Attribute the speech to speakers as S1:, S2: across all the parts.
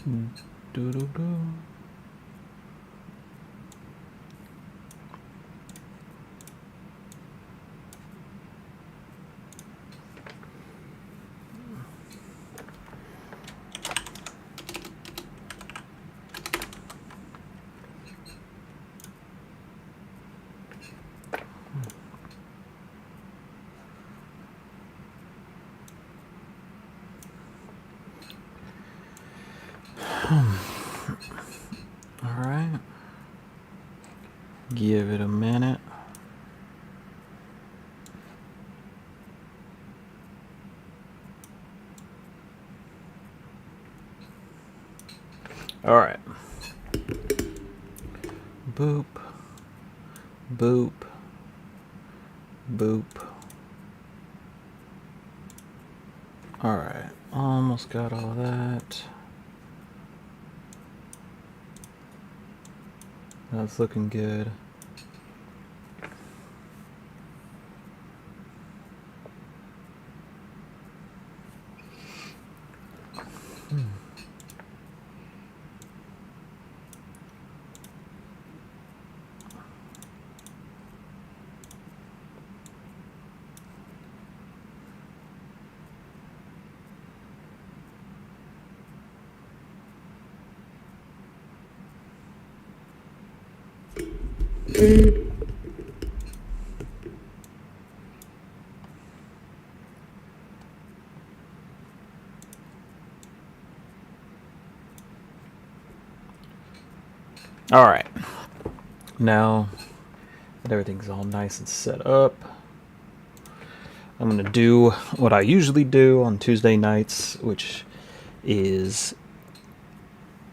S1: Doo-doo-doo. All right. Give it a minute. All right. Boop. Boop. Boop. All right. Almost got all that. That's looking good. All right. Now that everything's all nice and set up, I'm going to do what I usually do on Tuesday nights, which is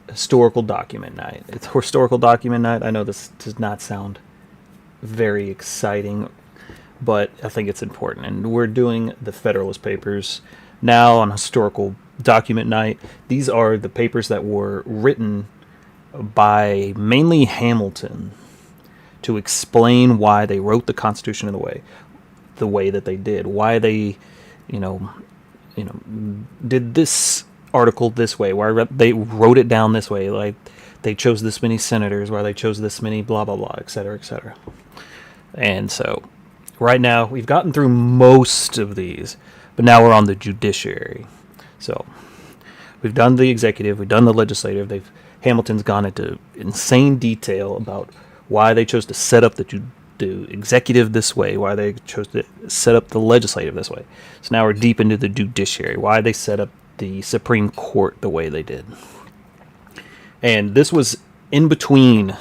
S1: historical document night. It's historical document night. I know this does not sound very exciting, but I think it's important. And we're doing the Federalist Papers now on historical document night. These are the papers that were written by mainly Hamilton to explain why they wrote the Constitution in the way that they did, why they, did this article this way, why they wrote it down this way, like they chose this many senators, why they chose this many blah blah blah, etc., etc. And so right now we've gotten through most of these, but now we're on the judiciary. So we've done the executive, we've done the legislative. Hamilton's gone into insane detail about why they chose to set up the executive this way, why they chose to set up the legislative this way. So now we're deep into the judiciary, why they set up the Supreme Court the way they did. And this was in between.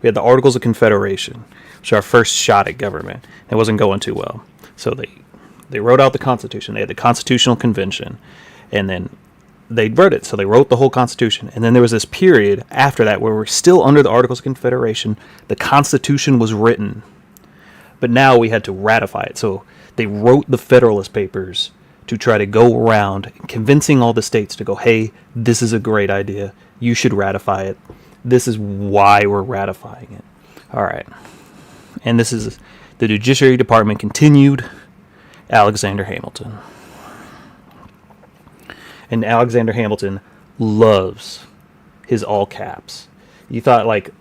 S1: We had the Articles of Confederation, which was our first shot at government. It wasn't going too well. So they wrote out the Constitution. They had the Constitutional Convention, and then they wrote it. So they wrote the whole Constitution. And then there was this period after that where we're still under the Articles of Confederation. The Constitution was written, but now we had to ratify it. So they wrote the Federalist Papers to try to go around convincing all the states to go, hey, this is a great idea. You should ratify it. This is why we're ratifying it. All right. And this is the Judiciary Department continued Alexander Hamilton. And Alexander Hamilton loves his all caps. You thought like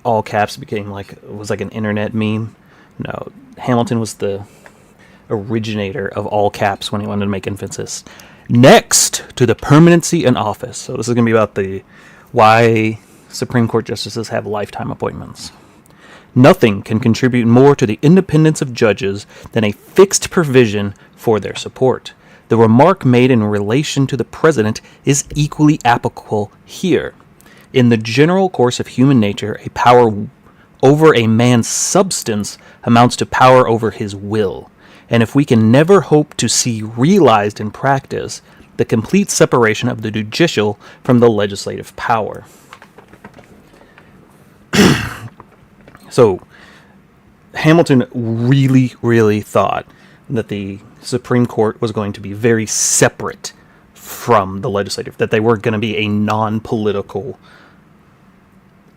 S1: all caps was like an internet meme. No, Hamilton was the originator of all caps when he wanted to make emphasis. Next to the permanency in office. So this is going to be about why Supreme Court justices have lifetime appointments. Nothing can contribute more to the independence of judges than a fixed provision for their support. The remark made in relation to the president is equally applicable here. In the general course of human nature, a power over a man's substance amounts to power over his will. And if we can never hope to see realized in practice the complete separation of the judicial from the legislative power. So, Hamilton really, really thought that the Supreme Court was going to be very separate from the legislative, that they were going to be a non-political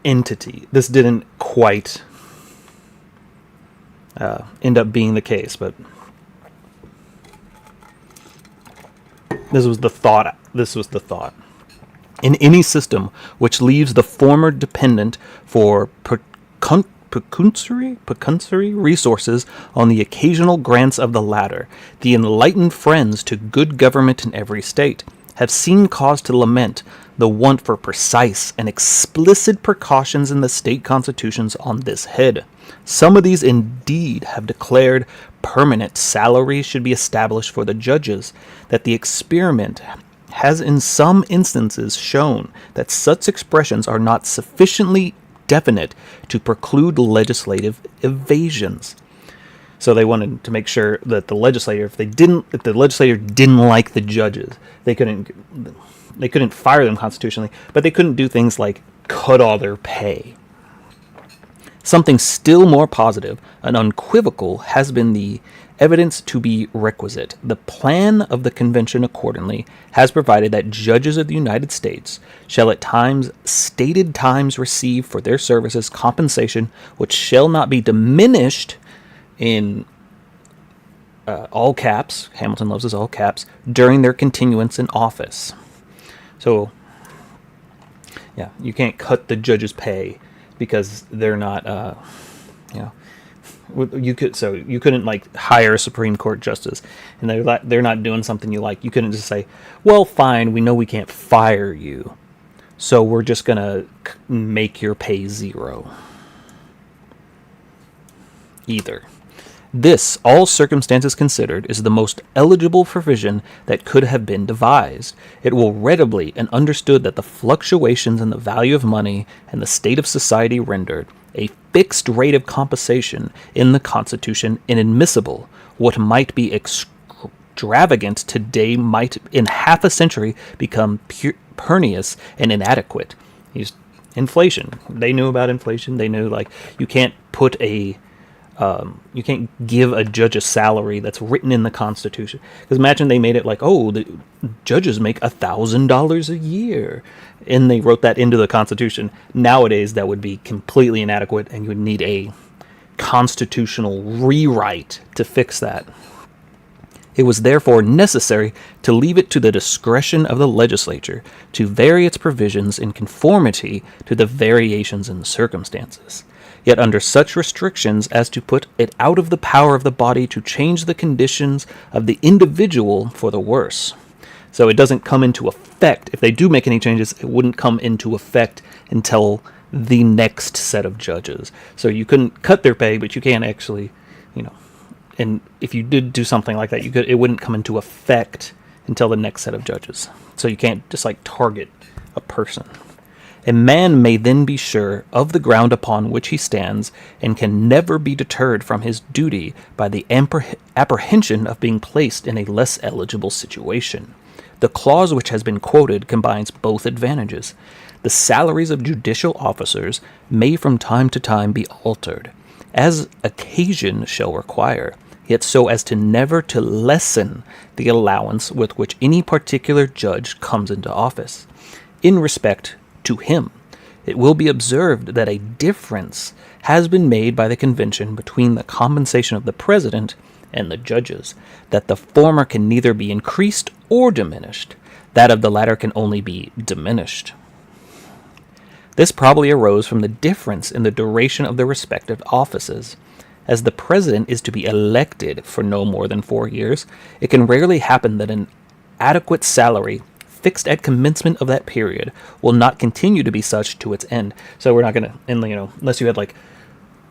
S1: entity. This didn't quite end up being the case, but this was the thought. in any system which leaves the former dependent for pecuniary resources on the occasional grants of the latter, the enlightened friends to good government in every state have seen cause to lament the want for precise and explicit precautions in the state constitutions on this head. Some of these indeed have declared permanent salaries should be established for the judges, that the experiment has in some instances shown that such expressions are not sufficiently definite to preclude legislative evasions. So they wanted to make sure that the legislature, if the legislature didn't like the judges, they couldn't fire them constitutionally, but they couldn't do things like cut all their pay. Something still more positive and unequivocal has been the evidence to be requisite. The plan of the convention accordingly has provided that judges of the United States shall at stated times receive for their services compensation which shall not be diminished in all caps, Hamilton loves his all caps, during their continuance in office. So, yeah, you can't cut the judge's pay because they're not, you couldn't like hire a Supreme Court justice and they're not doing something you like. You couldn't just say, well, fine, we know we can't fire you, so we're just gonna make your pay zero. Either. This, all circumstances considered, is the most eligible provision that could have been devised. It will readily and understood that the fluctuations in the value of money and the state of society rendered a fixed rate of compensation in the Constitution inadmissible. What might be extravagant today might in half a century become pernicious and inadequate. Inflation. They knew about inflation. They knew you can't you can't give a judge a salary that's written in the Constitution. Because imagine they made it the judges make $1,000 a year, and they wrote that into the Constitution. Nowadays, that would be completely inadequate, and you would need a constitutional rewrite to fix that. It was therefore necessary to leave it to the discretion of the legislature to vary its provisions in conformity to the variations in the circumstances, yet under such restrictions as to put it out of the power of the body to change the conditions of the individual for the worse. So it doesn't come into effect. If they do make any changes, it wouldn't come into effect until the next set of judges. So you couldn't cut their pay, but you can actually, and if you did do something like that, it wouldn't come into effect until the next set of judges. So you can't just target a person. A man may then be sure of the ground upon which he stands, and can never be deterred from his duty by the apprehension of being placed in a less eligible situation. The clause which has been quoted combines both advantages. The salaries of judicial officers may from time to time be altered, as occasion shall require, yet so as to never to lessen the allowance with which any particular judge comes into office. In respect to him, it will be observed that a difference has been made by the convention between the compensation of the president and the judges, that the former can neither be increased or diminished, that of the latter can only be diminished. This probably arose from the difference in the duration of their respective offices. As the president is to be elected for no more than 4 years, it can rarely happen that an adequate salary fixed at commencement of that period will not continue to be such to its end. So we're not going to, unless you had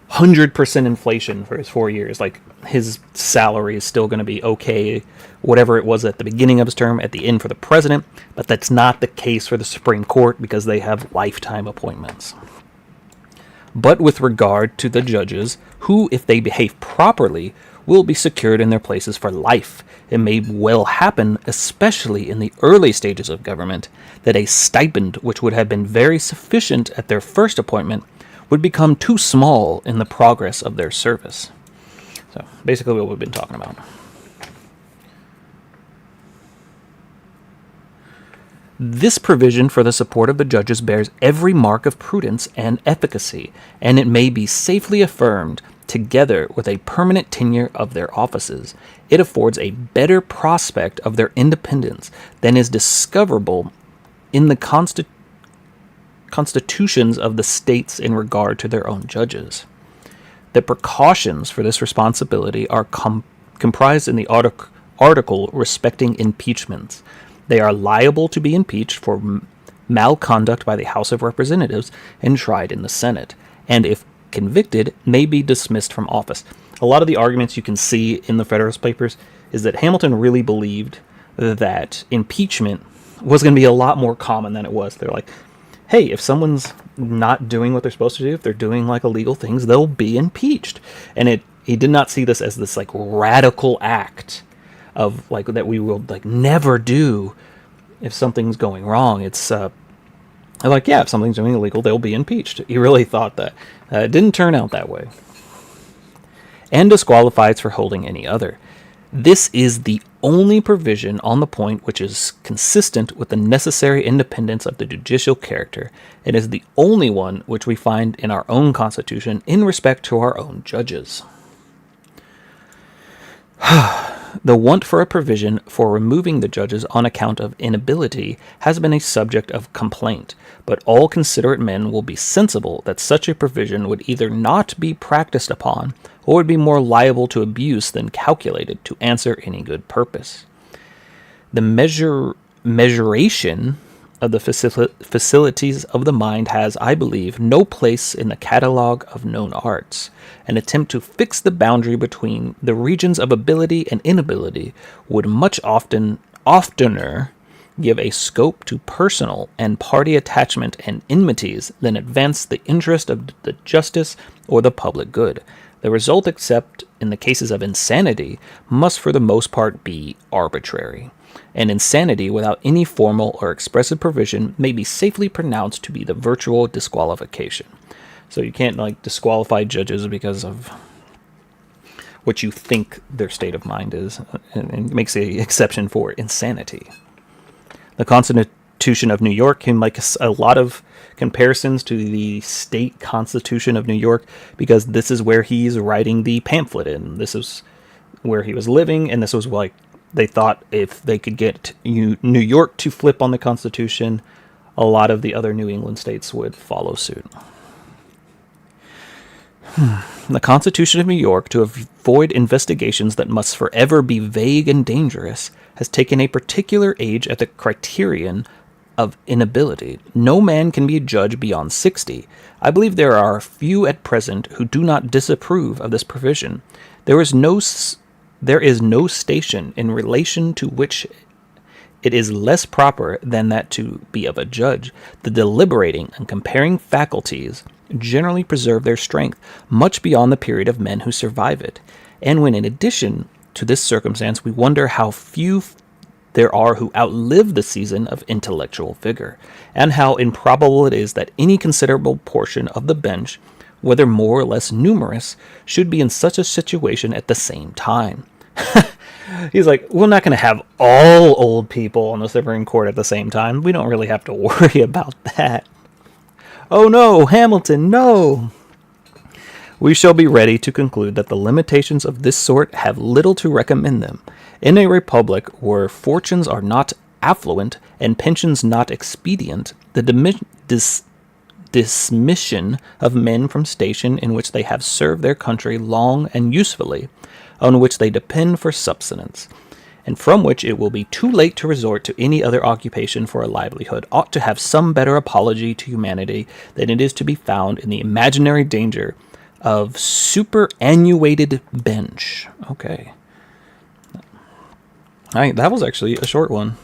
S1: 100% inflation for his 4 years, his salary is still going to be okay, whatever it was at the beginning of his term, at the end for the president, but that's not the case for the Supreme Court because they have lifetime appointments. But with regard to the judges, who, if they behave properly, will be secured in their places for life, it may well happen, especially in the early stages of government, that a stipend which would have been very sufficient at their first appointment would become too small in the progress of their service. So basically what we've been talking about. This provision for the support of the judges bears every mark of prudence and efficacy, and it may be safely affirmed, together with a permanent tenure of their offices, it affords a better prospect of their independence than is discoverable in the constitutions of the states in regard to their own judges. The precautions for this responsibility are comprised in the article respecting impeachments. They are liable to be impeached for malconduct by the House of Representatives and tried in the Senate, and if convicted, may be dismissed from office. A lot of the arguments you can see in the Federalist Papers is that Hamilton really believed that impeachment was going to be a lot more common than it was. They're like, hey, if someone's not doing what they're supposed to do, if they're doing like illegal things, they'll be impeached. And he did not see this as this like radical act of like that we will like never do if something's going wrong. It's like, yeah, if something's doing illegal, they'll be impeached. He really thought that. It didn't turn out that way. And disqualified for holding any other. This is the only provision on the point which is consistent with the necessary independence of the judicial character. It is the only one which we find in our own Constitution in respect to our own judges. The want for a provision for removing the judges on account of inability has been a subject of complaint, but all considerate men will be sensible that such a provision would either not be practiced upon or would be more liable to abuse than calculated to answer any good purpose. The measuration of the facilities of the mind has, I believe, no place in the catalogue of known arts. An attempt to fix the boundary between the regions of ability and inability would much oftener give a scope to personal and party attachment and enmities than advance the interest of the justice or the public good. The result, except in the cases of insanity, must for the most part be arbitrary. And insanity without any formal or expressive provision may be safely pronounced to be the virtual disqualification. So you can't like disqualify judges because of what you think their state of mind is, and it makes an exception for insanity. The Constitution of New York can make a lot of comparisons to the state Constitution of New York because this is where he's writing the pamphlet in. This is where he was living, and this was like they thought if they could get New York to flip on the Constitution, a lot of the other New England states would follow suit. The Constitution of New York, to avoid investigations that must forever be vague and dangerous, has taken a particular age at the criterion of inability. No man can be a judge beyond 60. I believe there are few at present who do not disapprove of this provision. There is no station in relation to which it is less proper than that to be of a judge. The deliberating and comparing faculties generally preserve their strength much beyond the period of men who survive it. And when in addition to this circumstance we wonder how few there are who outlive the season of intellectual vigor, and how improbable it is that any considerable portion of the bench, whether more or less numerous, should be in such a situation at the same time. He's like, we're not going to have all old people on the Supreme Court at the same time. We don't really have to worry about that. Oh no, Hamilton, no! We shall be ready to conclude that the limitations of this sort have little to recommend them. In a republic where fortunes are not affluent and pensions not expedient, the dismission of men from station in which they have served their country long and usefully, on which they depend for subsistence, and from which it will be too late to resort to any other occupation for a livelihood, ought to have some better apology to humanity than it is to be found in the imaginary danger of superannuated bench. Okay. All right, that was actually a short one.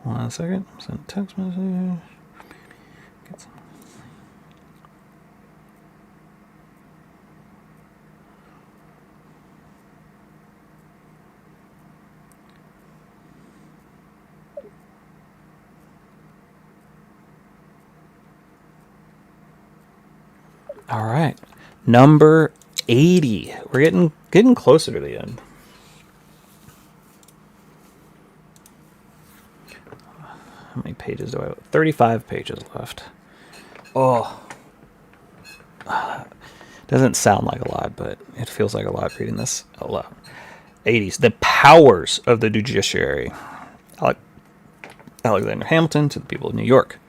S1: 1 second. Send a text message. All right, number 80. We're getting closer to the end. How many pages do I have? 35 pages left. Oh, doesn't sound like a lot, but it feels like a lot reading this aloud. 80s. The powers of the judiciary. Alexander Hamilton to the people of New York.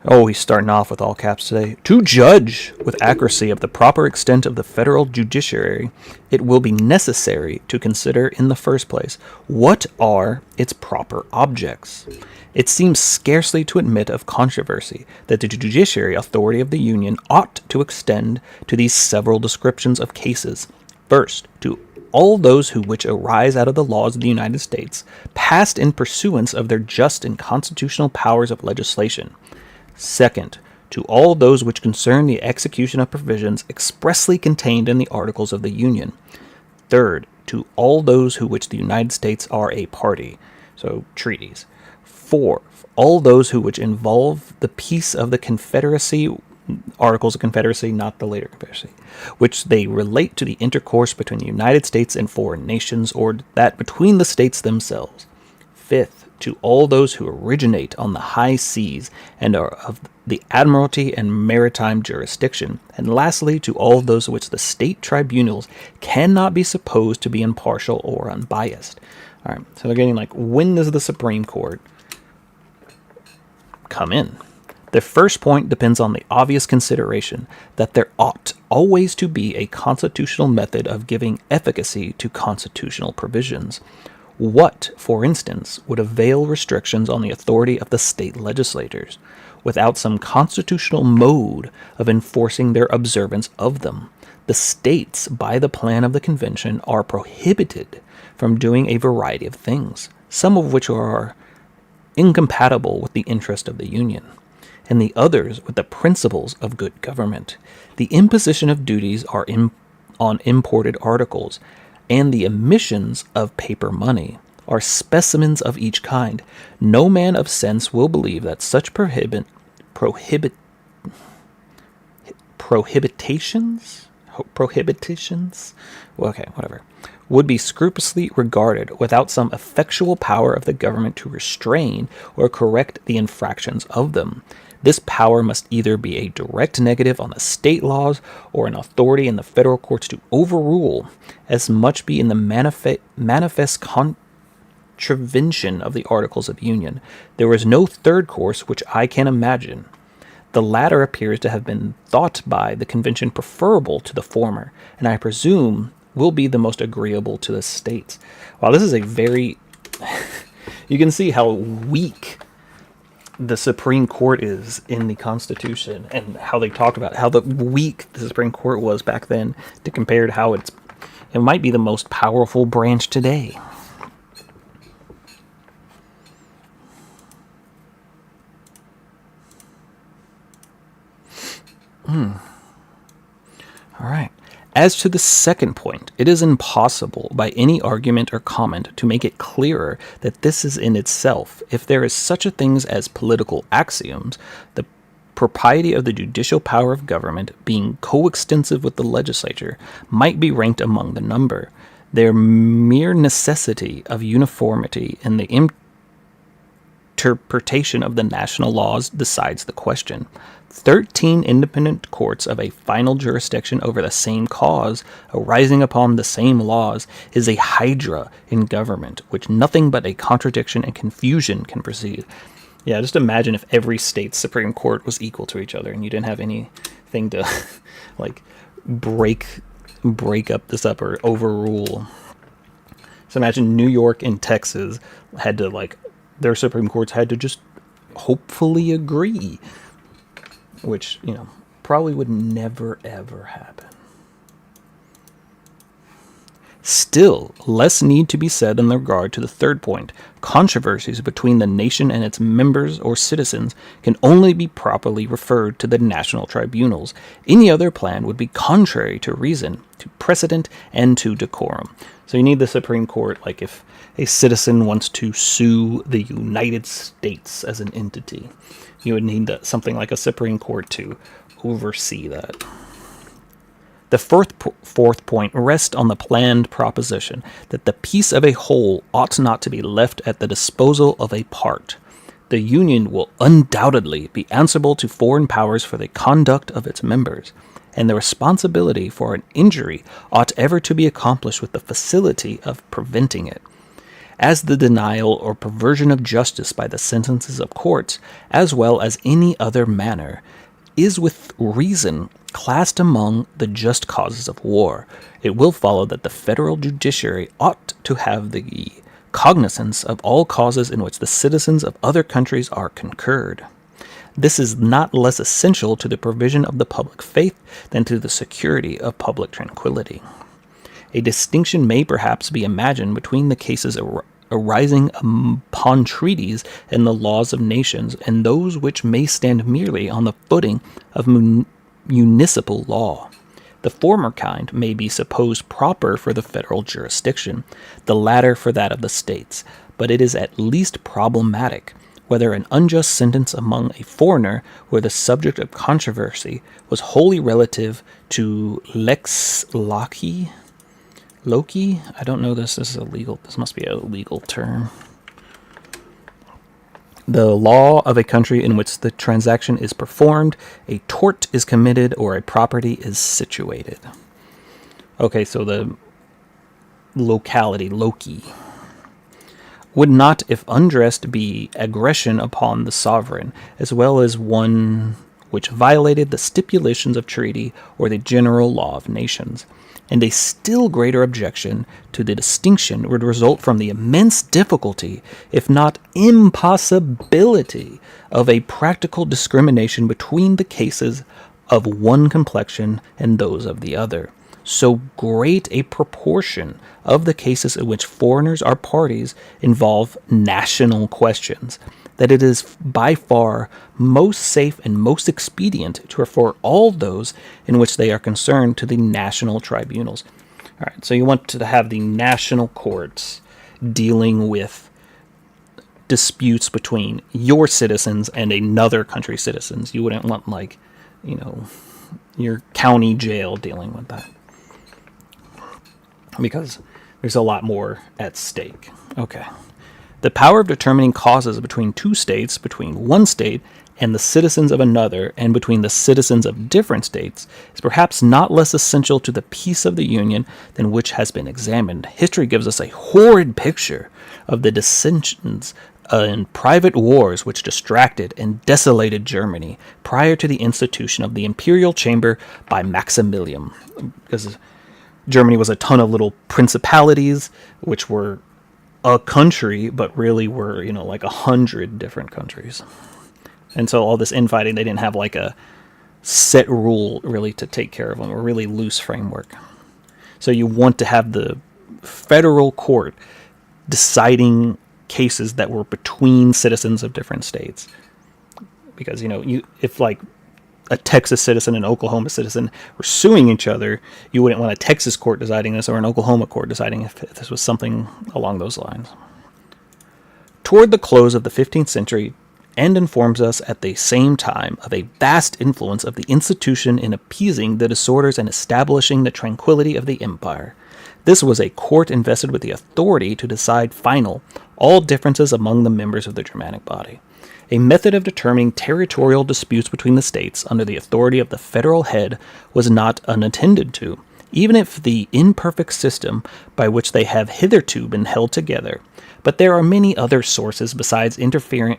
S1: Oh, he's starting off with all caps today. To judge with accuracy of the proper extent of the federal judiciary, it will be necessary to consider in the first place what are its proper objects. It seems scarcely to admit of controversy that the judiciary authority of the Union ought to extend to these several descriptions of cases. First, to all those who which arise out of the laws of the United States, passed in pursuance of their just and constitutional powers of legislation. Second, to all those which concern the execution of provisions expressly contained in the Articles of the Union. Third, to all those who which the United States are a party, so treaties. Fourth, all those who which involve the peace of the Confederacy, Articles of Confederacy, not the later Confederacy, which they relate to the intercourse between the United States and foreign nations, or that between the states themselves. Fifth, to all those who originate on the high seas and are of the admiralty and maritime jurisdiction. And lastly, to all those which the state tribunals cannot be supposed to be impartial or unbiased. All right, so they're getting like, when does the Supreme Court come in? The first point depends on the obvious consideration that there ought always to be a constitutional method of giving efficacy to constitutional provisions. What, for instance, would avail restrictions on the authority of the state legislatures, without some constitutional mode of enforcing their observance of them? The states, by the plan of the convention, are prohibited from doing a variety of things, some of which are incompatible with the interest of the Union, and the others with the principles of good government. The imposition of duties are on imported articles, and the emissions of paper money are specimens of each kind. No man of sense will believe that such prohibitions would be scrupulously regarded without some effectual power of the government to restrain or correct the infractions of them. This power must either be a direct negative on the state laws or an authority in the federal courts to overrule, as much be in the manifest contravention of the Articles of Union. There is no third course which I can imagine. The latter appears to have been thought by the convention preferable to the former, and I presume will be the most agreeable to the states. Wow, this is a very... you can see how weak the Supreme Court is in the Constitution, and how they talked about how weak the Supreme Court was back then to compare to how it might be the most powerful branch today. All right. As to the second point, it is impossible by any argument or comment to make it clearer that this is in itself, if there is such a thing as political axioms, the propriety of the judicial power of government, being coextensive with the legislature, might be ranked among the number. Their mere necessity of uniformity in the interpretation of the national laws decides the question. 13 independent courts of a final jurisdiction over the same cause, arising upon the same laws, is a hydra in government, which nothing but a contradiction and confusion can proceed. Yeah, just imagine if every state's Supreme Court was equal to each other, and you didn't have anything to, like, break this up or overrule. So imagine New York and Texas had to, like, their Supreme Courts had to just hopefully agree, which, probably would never, ever happen. Still, less need to be said in regard to the third point. Controversies between the nation and its members or citizens can only be properly referred to the national tribunals. Any other plan would be contrary to reason, to precedent, and to decorum. So you need the Supreme Court, like if a citizen wants to sue the United States as an entity, you would need something like a Supreme Court to oversee that. The fourth point rests on the planned proposition that the peace of a whole ought not to be left at the disposal of a part. The Union will undoubtedly be answerable to foreign powers for the conduct of its members, and the responsibility for an injury ought ever to be accomplished with the facility of preventing it. as the denial or perversion of justice by the sentences of courts, as well as any other manner, is with reason classed among the just causes of war, it will follow that the federal judiciary ought to have the cognizance of all causes in which the citizens of other countries are concurred. This is not less essential to the provision of the public faith than to the security of public tranquility. A distinction may perhaps be imagined between the cases arising upon treaties and the laws of nations, and those which may stand merely on the footing of municipal law. The former kind may be supposed proper for the federal jurisdiction, the latter for that of the states, but it is at least problematic whether an unjust sentence among a foreigner, where the subject of controversy was wholly relative to lex loci. Loci? I don't know this. This must be a legal term. The law of a country in which the transaction is performed, a tort is committed, or a property is situated. Okay, so the locality, loci, would not, if undressed, be aggression upon the sovereign, as well as one which violated the stipulations of treaty or the general law of nations. And a still greater objection to the distinction would result from the immense difficulty, if not impossibility, of a practical discrimination between the cases of one complexion and those of the other. So great a proportion of the cases in which foreigners are parties involve national questions, that it is by far most safe and most expedient to refer all those in which they are concerned to the national tribunals. All right, so you want to have the national courts dealing with disputes between your citizens and another country's citizens. You wouldn't want, like, your county jail dealing with that, because there's a lot more at stake. Okay. The power of determining causes between two states, between one state and the citizens of another, and between the citizens of different states, is perhaps not less essential to the peace of the Union than which has been examined. History gives us a horrid picture of the dissensions and private wars which distracted and desolated Germany prior to the institution of the imperial chamber by Maximilian, because Germany was a ton of little principalities, which were a country, but really were, like 100 different countries. And so all this infighting, they didn't have like a set rule really to take care of them, a really loose framework. So you want to have the federal court deciding cases that were between citizens of different states. Because, if like a Texas citizen and an Oklahoma citizen were suing each other, you wouldn't want a Texas court deciding this or an Oklahoma court deciding if this was something along those lines. Toward the close of the 15th century, and informs us at the same time of a vast influence of the institution in appeasing the disorders and establishing the tranquility of the empire. This was a court invested with the authority to decide all differences among the members of the Germanic body. A method of determining territorial disputes between the states under the authority of the federal head was not unattended to, even if the imperfect system by which they have hitherto been held together. But there are many other sources besides interfering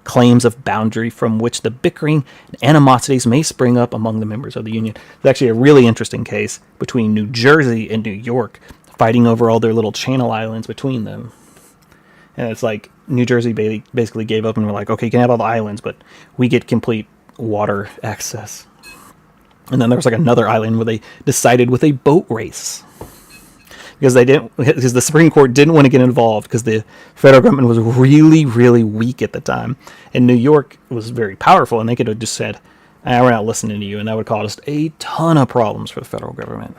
S1: claims of boundary from which the bickering and animosities may spring up among the members of the Union. It's actually a really interesting case between New Jersey and New York, fighting over all their little channel islands between them. And it's like New Jersey basically gave up and were like, okay, you can have all the islands, but we get complete water access. And then there was like another island where they decided with a boat race. Because the Supreme Court didn't want to get involved because the federal government was really, really weak at the time. And New York was very powerful, and they could have just said, we're not listening to you, and that would cause a ton of problems for the federal government.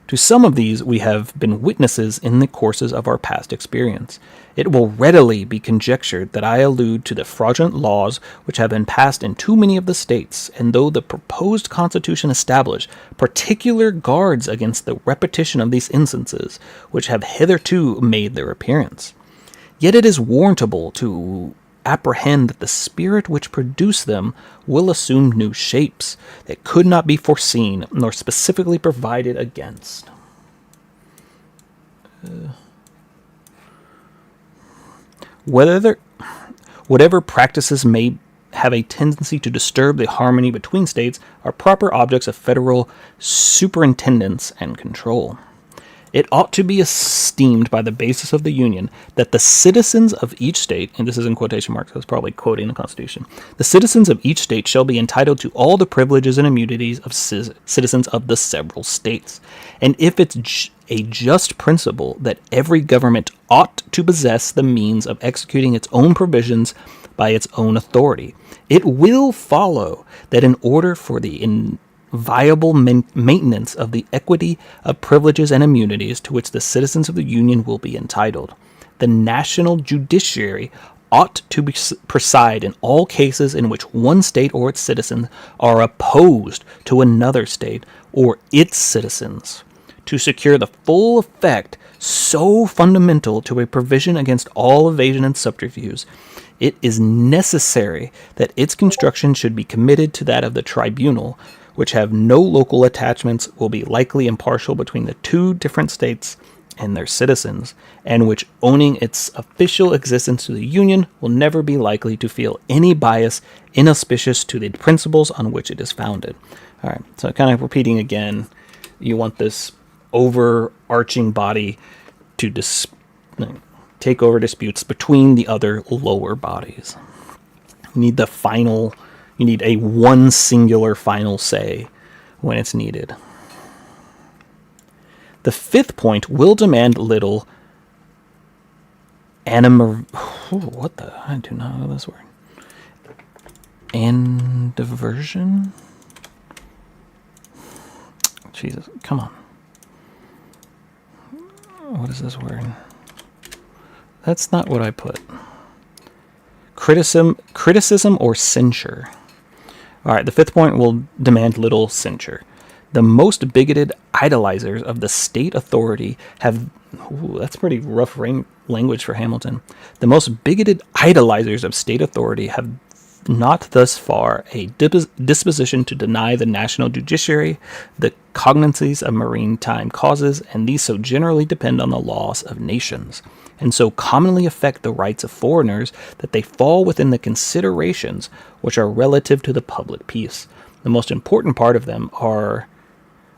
S1: To some of these we have been witnesses in the courses of our past experience. It will readily be conjectured that I allude to the fraudulent laws which have been passed in too many of the states, and though the proposed Constitution establish particular guards against the repetition of these instances, which have hitherto made their appearance, yet it is warrantable to apprehend that the spirit which produced them will assume new shapes that could not be foreseen nor specifically provided against. Whatever practices may have a tendency to disturb the harmony between states are proper objects of federal superintendence and control. It ought to be esteemed by the basis of the Union that the citizens of each state, and this is in quotation marks, I was probably quoting the Constitution, the citizens of each state shall be entitled to all the privileges and immunities of citizens of the several states. And if it's a just principle that every government ought to possess the means of executing its own provisions by its own authority, it will follow that in order for the inviolable maintenance of the equity of privileges and immunities to which the citizens of the Union will be entitled, the national judiciary ought to preside in all cases in which one state or its citizens are opposed to another state or its citizens, to secure the full effect so fundamental to a provision against all evasion and subterfuge. It is necessary that its construction should be committed to that of the tribunal, which have no local attachments, will be likely impartial between the two different states and their citizens, and which, owning its official existence to the Union, will never be likely to feel any bias inauspicious to the principles on which it is founded. All right, so kind of repeating again, you want this overarching body to take over disputes between the other lower bodies. You need you need a one singular final say when it's needed. The fifth point will demand little I do not know this word. Diversion? Jesus, come on. What is this word? That's not what I put. Criticism or censure. All right, the fifth point will demand little censure. The most bigoted idolizers of the state authority have... that's pretty rough language for Hamilton. The most bigoted idolizers of state authority have not thus far a disposition to deny the national judiciary the cognizances of maritime causes, and these so generally depend on the laws of nations, and so commonly affect the rights of foreigners, that they fall within the considerations which are relative to the public peace. The most important part of them are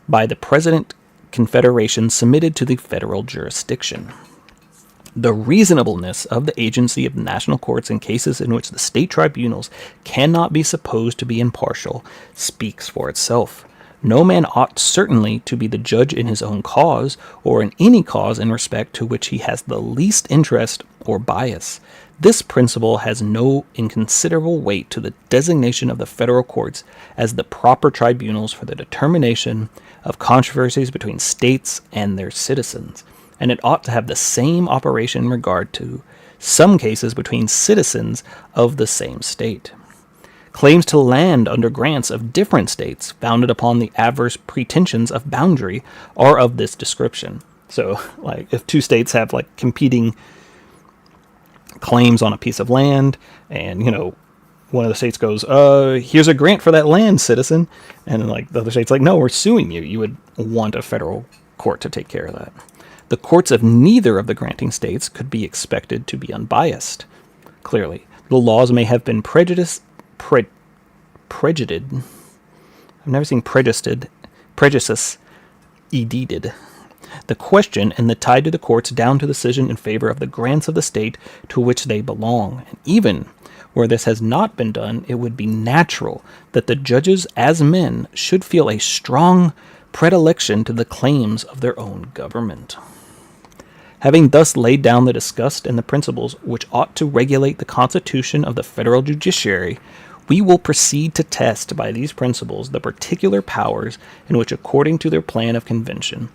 S1: by the present confederation submitted to the federal jurisdiction. The reasonableness of the agency of the national courts in cases in which the state tribunals cannot be supposed to be impartial speaks for itself. No man ought certainly to be the judge in his own cause, or in any cause in respect to which he has the least interest or bias. This principle has no inconsiderable weight to the designation of the federal courts as the proper tribunals for the determination of controversies between states and their citizens, and it ought to have the same operation in regard to some cases between citizens of the same state. Claims to land under grants of different states, founded upon the adverse pretensions of boundary, are of this description. So, like, if two states have, like, competing claims on a piece of land, and, one of the states goes, here's a grant for that land, citizen, and, like, the other state's like, no, we're suing you. You would want a federal court to take care of that. The courts of neither of the granting states could be expected to be unbiased. Clearly, the laws may have been prejudiced. I've never seen prejudice edicted. The question and the tied to the courts down to decision in favor of the grants of the state to which they belong. And even where this has not been done, it would be natural that the judges as men should feel a strong predilection to the claims of their own government. Having thus laid down the disgust and the principles which ought to regulate the constitution of the federal judiciary, we will proceed to test by these principles the particular powers in which, according to their plan of convention,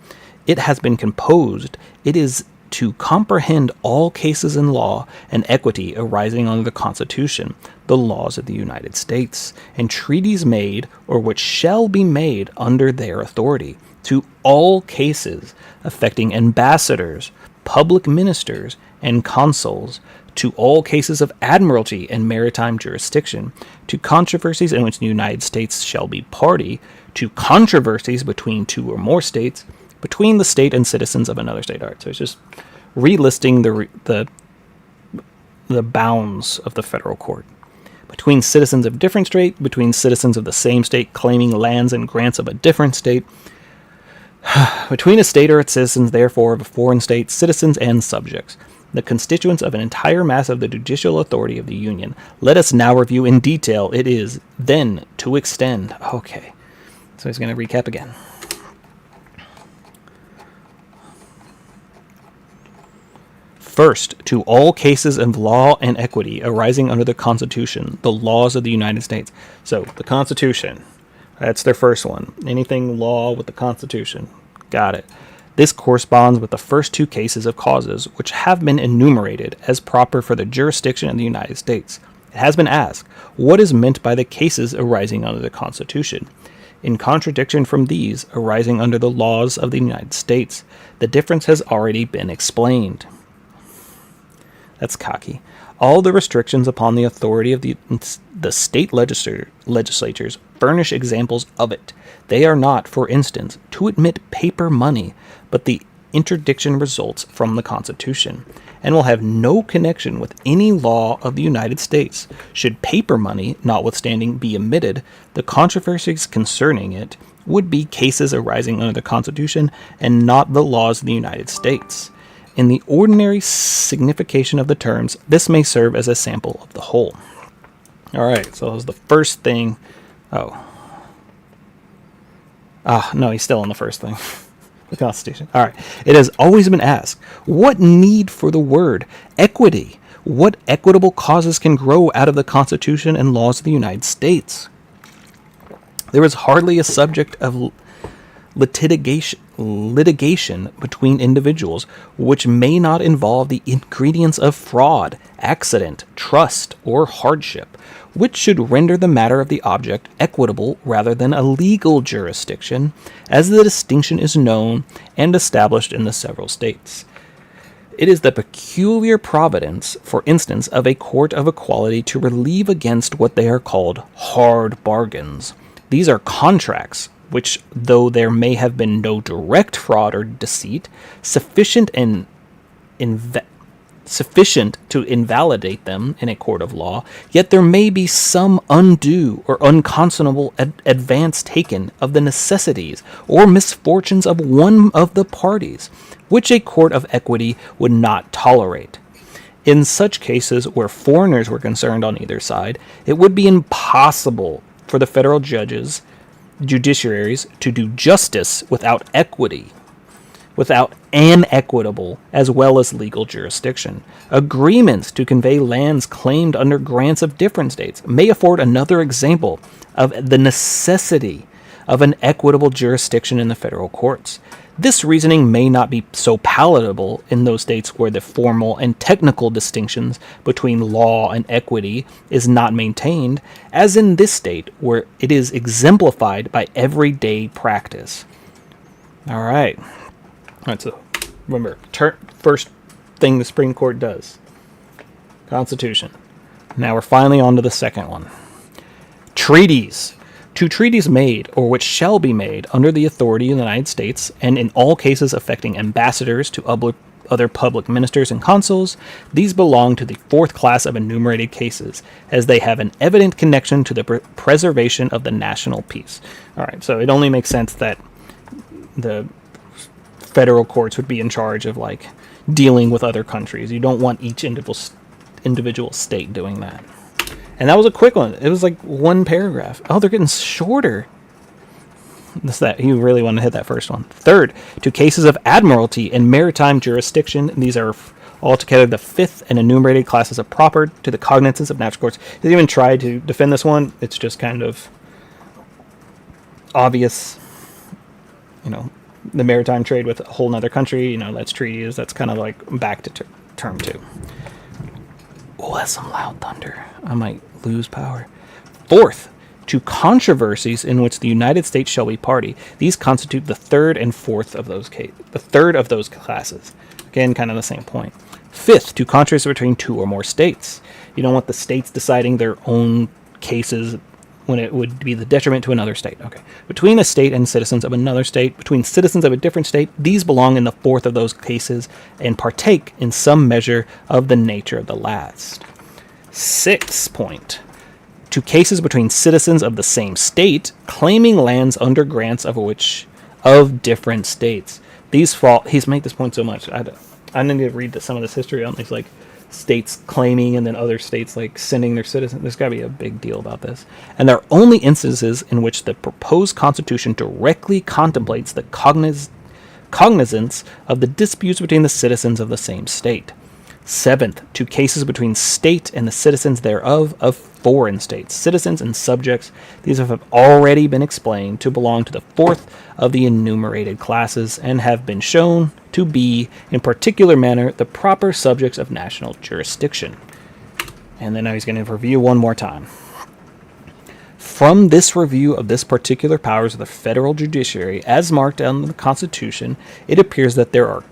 S1: it has been composed. It is to comprehend all cases in law and equity arising under the Constitution, the laws of the United States, and treaties made or which shall be made under their authority, to all cases affecting ambassadors, public ministers, and consuls, to all cases of admiralty and maritime jurisdiction, to controversies in which the United States shall be party, to controversies between two or more states, between the state and citizens of another state. All right, so it's just relisting the bounds of the federal court. Between citizens of different state, between citizens of the same state claiming lands and grants of a different state, between a state or its citizens, therefore, of a foreign state, citizens and subjects, the constituents of an entire mass of the judicial authority of the Union. Let us now review in detail. It is, then, to extend. Okay, so he's going to recap again. First, to all cases of law and equity arising under the Constitution, the laws of the United States. So, the Constitution, that's their first one. Anything law with the Constitution. Got it. This corresponds with the first two cases of causes which have been enumerated as proper for the jurisdiction of the United States. It has been asked, what is meant by the cases arising under the Constitution? In contradiction from these arising under the laws of the United States, the difference has already been explained. That's cocky. All the restrictions upon the authority of the state legislatures furnish examples of it. They are not, for instance, to admit paper money, but the interdiction results from the Constitution, and will have no connection with any law of the United States. Should paper money, notwithstanding, be omitted, the controversies concerning it would be cases arising under the Constitution and not the laws of the United States. In the ordinary signification of the terms, this may serve as a sample of the whole. All right, so that was the first thing. No, he's still on the first thing. The Constitution. All right. It has always been asked, what need for the word equity? What equitable causes can grow out of the Constitution and laws of the United States? There is hardly a subject of litigation between individuals which may not involve the ingredients of fraud, accident, trust, or hardship, which should render the matter of the object equitable rather than a legal jurisdiction, as the distinction is known and established in the several states. It is the peculiar providence, for instance, of a court of equality to relieve against what they are called hard bargains. These are contracts which, though there may have been no direct fraud or deceit, sufficient to invalidate them in a court of law, yet there may be some undue or unconscionable advance taken of the necessities or misfortunes of one of the parties, which a court of equity would not tolerate. In such cases where foreigners were concerned on either side, it would be impossible for the federal judiciaries to do justice without equity, without an equitable as well as legal jurisdiction. Agreements to convey lands claimed under grants of different states may afford another example of the necessity of an equitable jurisdiction in the federal courts. This reasoning may not be so palatable in those states where the formal and technical distinctions between law and equity is not maintained, as in this state where it is exemplified by everyday practice. All right, so remember, first thing the Supreme Court does, Constitution. Now we're finally on to the second one. Treaties. To treaties made, or which shall be made, under the authority of the United States, and in all cases affecting ambassadors to other public ministers and consuls, these belong to the fourth class of enumerated cases, as they have an evident connection to the preservation of the national peace. All right, so it only makes sense that the federal courts would be in charge of, like, dealing with other countries. You don't want each individual state doing that. And that was a quick one. It was like one paragraph. Oh, they're getting shorter. That's that. You really want to hit that first one. Third, to cases of admiralty and maritime jurisdiction. These are altogether the fifth and enumerated classes of proper to the cognizance of natural courts. They didn't even try to defend this one. It's just kind of obvious. You know, the maritime trade with a whole nother country. You know, that's treaties. That's kind of like back to term two. Oh, that's some loud thunder. I might lose power. Fourth, to controversies in which the United States shall be party. These constitute the third and fourth of those classes. Again, kind of the same point. Fifth, to controversies between two or more states. You don't want the states deciding their own cases when it would be the detriment to another state. Okay. Between a state and citizens of another state, between citizens of a different state, these belong in the fourth of those cases and partake in some measure of the nature of the last. 6 point. To cases between citizens of the same state claiming lands under grants of different states. These fall. He's made this point so much. I need to read some of this history on these states claiming and then other states sending their citizens. There's got to be a big deal about this. And there are only instances in which the proposed constitution directly contemplates the cognizance of the disputes between the citizens of the same state. 7th, to cases between state and the citizens thereof of foreign states, citizens and subjects. These have already been explained to belong to the fourth of the enumerated classes and have been shown to be, in particular manner, the proper subjects of national jurisdiction. And then now he's going to review one more time. From this review of this particular powers of the federal judiciary, as marked down in the Constitution, it appears that there are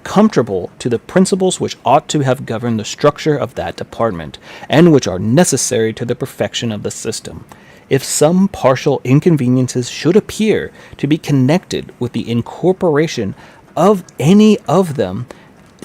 S1: comfortable to the principles which ought to have governed the structure of that department, and which are necessary to the perfection of the system. If some partial inconveniences should appear to be connected with the incorporation of any of them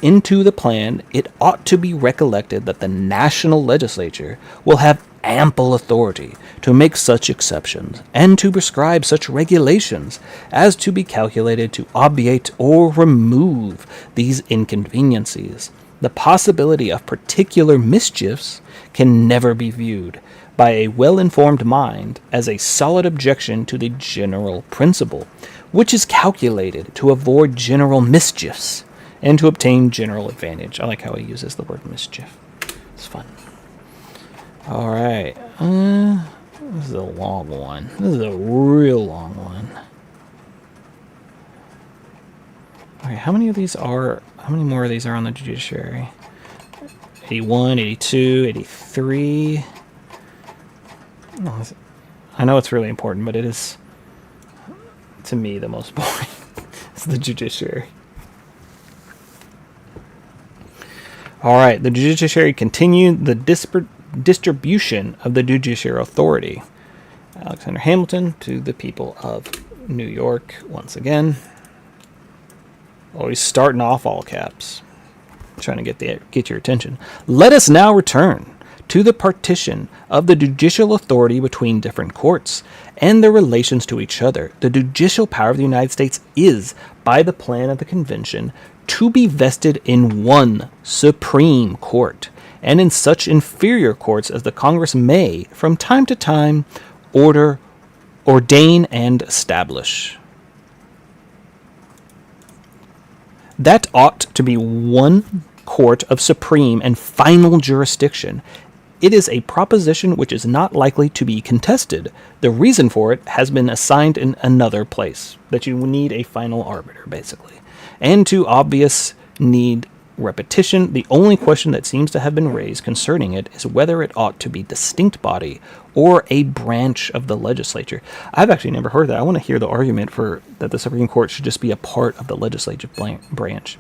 S1: into the plan, it ought to be recollected that the national legislature will have ample authority to make such exceptions and to prescribe such regulations as to be calculated to obviate or remove these inconveniencies. The possibility of particular mischiefs can never be viewed by a well-informed mind as a solid objection to the general principle, which is calculated to avoid general mischiefs and to obtain general advantage. I like how he uses the word mischief. It's fun. All right. This is a long one. This is a real long one. Okay, how many more of these are on the judiciary? 81, 82, 83. I know it's really important, but it is, to me, the most boring. It's the judiciary. All right, the judiciary continued the distribution of the judicial authority. Alexander Hamilton to the people of New York once again. Always starting off all caps. Trying to get your attention. Let us now return to the partition of the judicial authority between different courts and their relations to each other. The judicial power of the United States is, by the plan of the convention, to be vested in one Supreme Court, and in such inferior courts as the Congress may, from time to time, ordain and establish. That ought to be one court of supreme and final jurisdiction. It is a proposition which is not likely to be contested. The reason for it has been assigned in another place, that you need a final arbiter, basically. And to obvious need repetition, the only question that seems to have been raised concerning it is whether it ought to be a distinct body or a branch of the legislature. I've actually never heard that. I want to hear the argument for that the Supreme Court should just be a part of the legislative branch.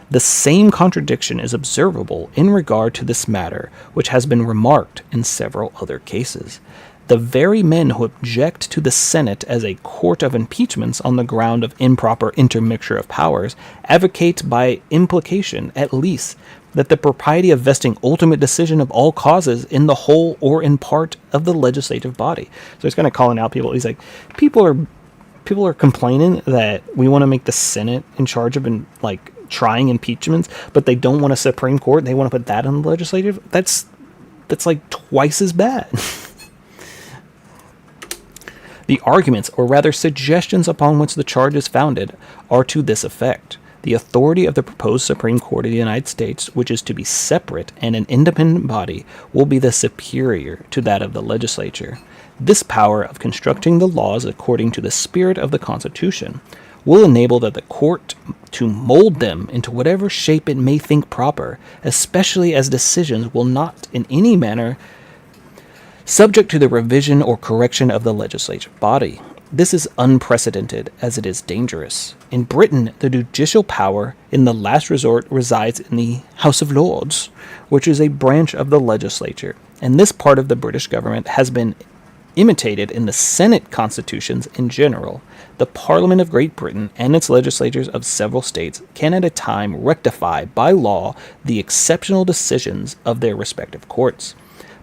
S1: The same contradiction is observable in regard to this matter, which has been remarked in several other cases. The very men who object to the Senate as a court of impeachments on the ground of improper intermixture of powers advocate by implication, at least, that the propriety of vesting ultimate decision of all causes in the whole or in part of the legislative body. So he's kind of calling out people. He's like, people are complaining that we want to make the Senate in charge of trying impeachments, but they don't want a Supreme Court. They want to put that on the legislative. That's like twice as bad. The arguments, or rather suggestions upon which the charge is founded, are to this effect. The authority of the proposed Supreme Court of the United States, which is to be separate and an independent body, will be the superior to that of the legislature. This power of constructing the laws according to the spirit of the Constitution will enable the court to mold them into whatever shape it may think proper, especially as decisions will not in any manner subject to the revision or correction of the legislative body. This is unprecedented, as it is dangerous. In Britain, the judicial power, in the last resort, resides in the House of Lords, which is a branch of the legislature, and this part of the British government has been imitated in the Senate constitutions in general, the Parliament of Great Britain and its legislatures of several states can at a time rectify by law the exceptional decisions of their respective courts.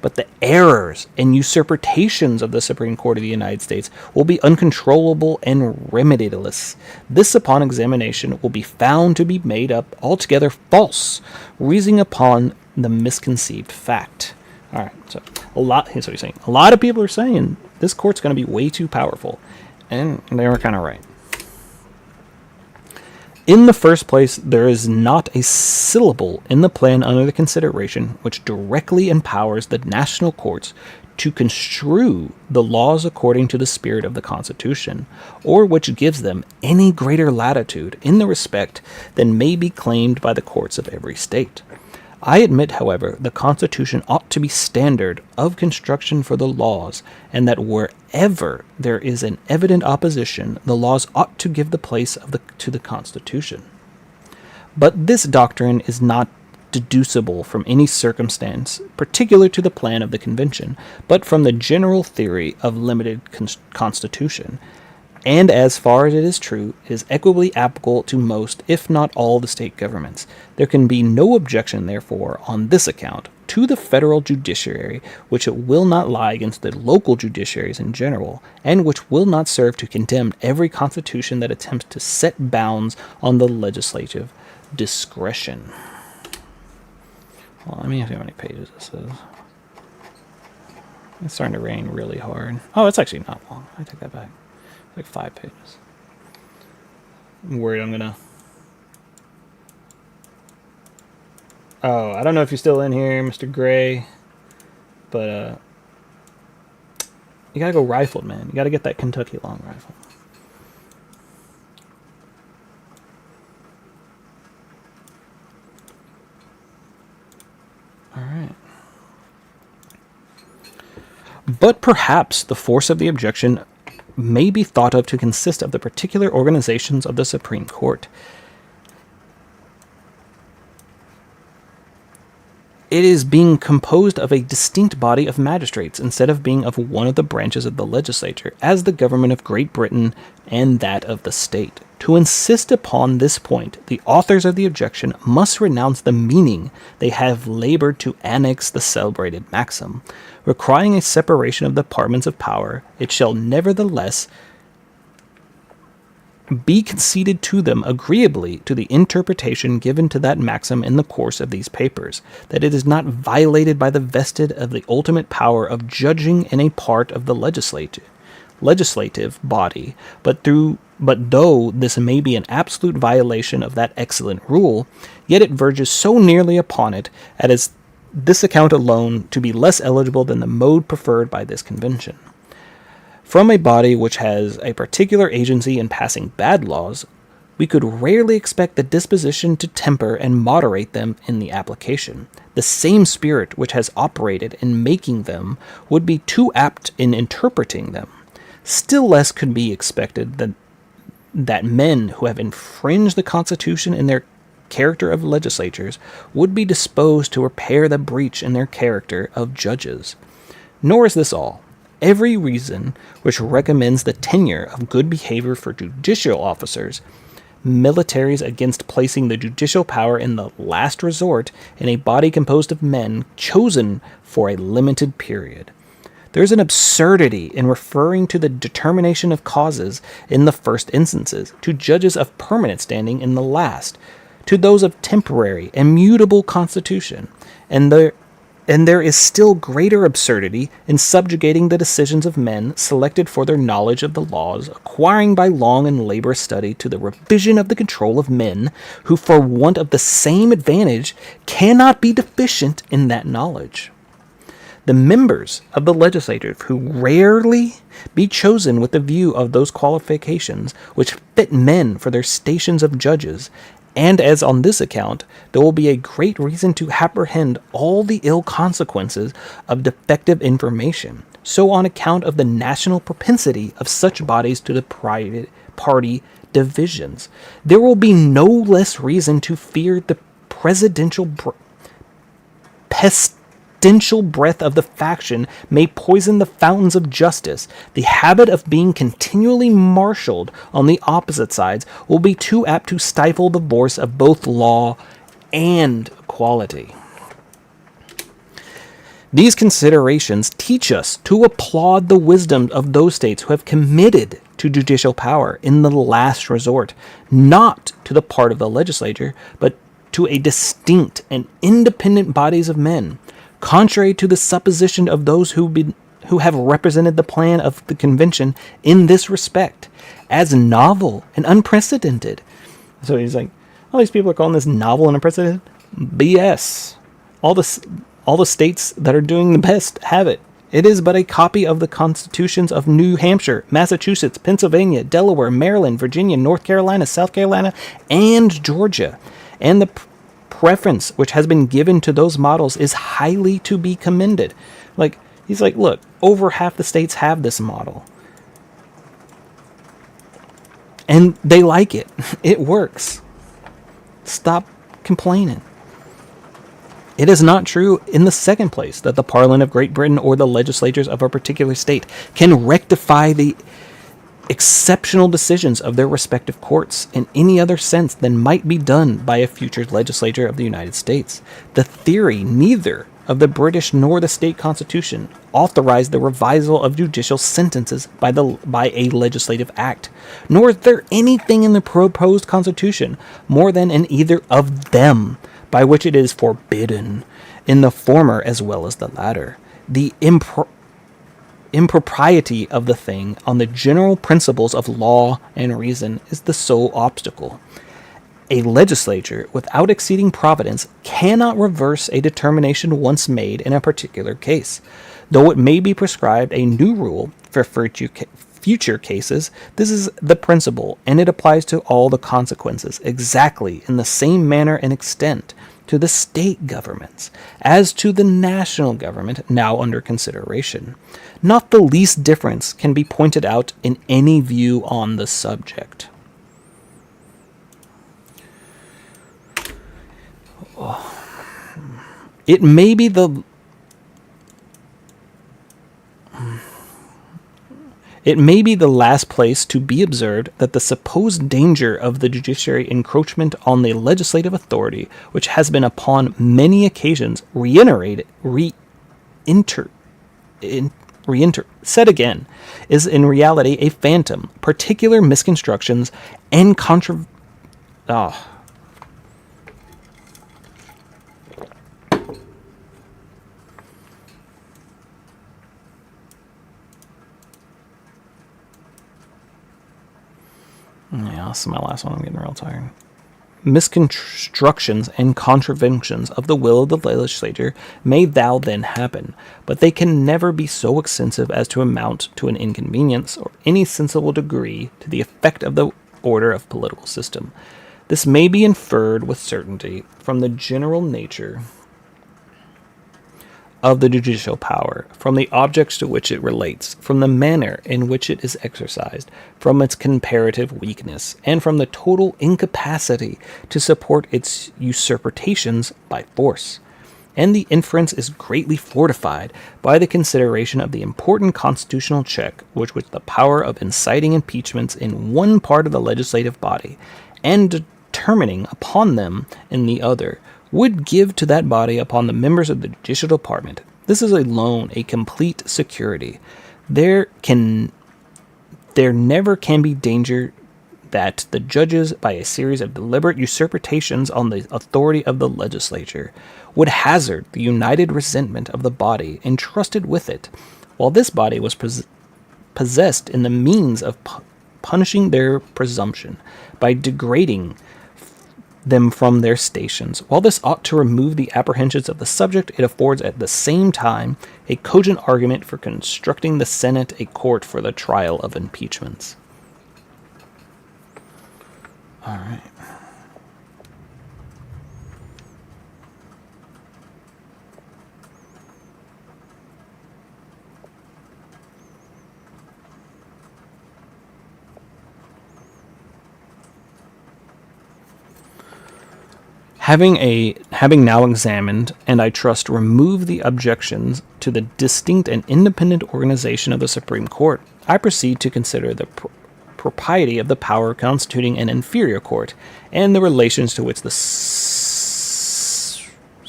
S1: But the errors and usurpations of the Supreme Court of the United States will be uncontrollable and remediless. This, upon examination, will be found to be made up altogether false, reasoning upon the misconceived fact. All right, so here's what he's saying. A lot of people are saying this court's going to be way too powerful, and they were kind of right. In the first place, there is not a syllable in the plan under the consideration which directly empowers the national courts to construe the laws according to the spirit of the Constitution, or which gives them any greater latitude in the respect than may be claimed by the courts of every state. I admit, however, the Constitution ought to be standard of construction for the laws, and that wherever there is an evident opposition, the laws ought to give the place to the Constitution. But this doctrine is not deducible from any circumstance particular to the plan of the Convention, but from the general theory of limited constitution, and as far as it is true, is equably applicable to most, if not all, the state governments. There can be no objection, therefore, on this account, to the federal judiciary, which it will not lie against the local judiciaries in general, and which will not serve to condemn every constitution that attempts to set bounds on the legislative discretion. Well, let me see how many pages this is. It's starting to rain really hard. Oh, it's actually not long. I take that back. Like 5 pages. I'm worried I'm gonna... Oh, I don't know if you're still in here, Mr. Gray, but you gotta go rifled, man. You gotta get that Kentucky long rifle. All right. But perhaps the force of the objection may be thought of to consist of the particular organizations of the Supreme Court. It is being composed of a distinct body of magistrates instead of being of one of the branches of the legislature, as the government of Great Britain and that of the state. To insist upon this point, the authors of the objection must renounce the meaning they have labored to annex the celebrated maxim. Requiring a separation of the departments of power, it shall nevertheless be conceded to them agreeably to the interpretation given to that maxim in the course of these papers, that it is not violated by the vested of the ultimate power of judging in a part of the legislative body, but though this may be an absolute violation of that excellent rule, yet it verges so nearly upon it as this account alone to be less eligible than the mode preferred by this convention. From a body which has a particular agency in passing bad laws, we could rarely expect the disposition to temper and moderate them in the application. The same spirit which has operated in making them would be too apt in interpreting them. Still less could be expected that men who have infringed the Constitution in their character of legislatures would be disposed to repair the breach in their character of judges. Nor is this all. Every reason which recommends the tenure of good behavior for judicial officers, militaries against placing the judicial power in the last resort in a body composed of men chosen for a limited period. There is an absurdity in referring to the determination of causes in the first instances, to judges of permanent standing in the last, to those of temporary and mutable constitution, and there is still greater absurdity in subjugating the decisions of men selected for their knowledge of the laws, acquiring by long and laborious study, to the revision of the control of men who, for want of the same advantage, cannot be deficient in that knowledge. The members of the legislature who rarely be chosen with the view of those qualifications which fit men for their stations of judges, and as on this account there will be a great reason to apprehend all the ill consequences of defective information, so on account of the national propensity of such bodies to the private party divisions, there will be no less reason to fear the presidential pestilential breath of the faction may poison the fountains of justice, the habit of being continually marshaled on the opposite sides will be too apt to stifle the voice of both law and equality. These considerations teach us to applaud the wisdom of those states who have committed to judicial power in the last resort, not to the part of the legislature, but to a distinct and independent bodies of men, contrary to the supposition of those who have represented the plan of the convention in this respect, as novel and unprecedented. So he's like, all these people are calling this novel and unprecedented? BS. All the states that are doing the best have it. It is but a copy of the constitutions of New Hampshire, Massachusetts, Pennsylvania, Delaware, Maryland, Virginia, North Carolina, South Carolina, and Georgia. And the preference which has been given to those models is highly to be commended. Like, he's like, look, over half the states have this model. And they like it. It works. Stop complaining. It is not true, in the second place, that the Parliament of Great Britain or the legislatures of a particular state can rectify the exceptional decisions of their respective courts in any other sense than might be done by a future legislature of the United States. The theory neither of the British nor the state constitution authorized the revisal of judicial sentences by a legislative act, nor is there anything in the proposed constitution more than in either of them by which it is forbidden, in the former as well as the latter. The impropriety of the thing on the general principles of law and reason is the sole obstacle. A legislature, without exceeding providence, cannot reverse a determination once made in a particular case. Though it may be prescribed a new rule for future cases, this is the principle, and it applies to all the consequences, exactly in the same manner and extent, to the state governments, as to the national government now under consideration. Not the least difference can be pointed out in any view on the subject. It may be the last place to be observed that the supposed danger of the judiciary encroachment on the legislative authority, which has been upon many occasions said again, is in reality a phantom. Particular misconstructions and Yeah, this is my last one. I'm getting real tired. Misconstructions and contraventions of the will of the legislature may thou then happen, but they can never be so extensive as to amount to an inconvenience or any sensible degree to the effect of the order of political system. This may be inferred with certainty from the general nature of the judicial power, from the objects to which it relates, from the manner in which it is exercised, from its comparative weakness, and from the total incapacity to support its usurpations by force. And the inference is greatly fortified by the consideration of the important constitutional check which the power of inciting impeachments in one part of the legislative body, and determining upon them in the other, would give to that body upon the members of the judicial department. This is alone a complete security. There never can be danger that the judges, by a series of deliberate usurpations on the authority of the legislature, would hazard the united resentment of the body entrusted with it, while this body was possessed in the means of punishing their presumption by degrading them from their stations. While this ought to remove the apprehensions of the subject, it affords at the same time a cogent argument for constructing the Senate a court for the trial of impeachments. All right. Having now examined, and I trust removed the objections to the distinct and independent organization of the Supreme Court, I proceed to consider the propriety of the power constituting an inferior court, and the relations to which the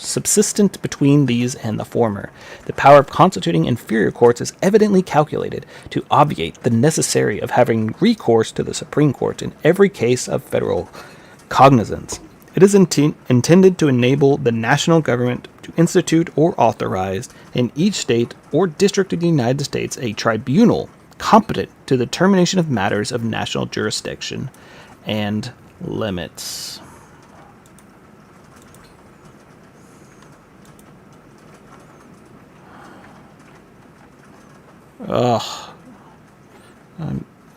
S1: subsistent between these and the former. The power of constituting inferior courts is evidently calculated to obviate the necessity of having recourse to the Supreme Court in every case of federal cognizance. It is intended to enable the national government to institute or authorize in each state or district of the United States a tribunal competent to the determination of matters of national jurisdiction and limits. Ugh.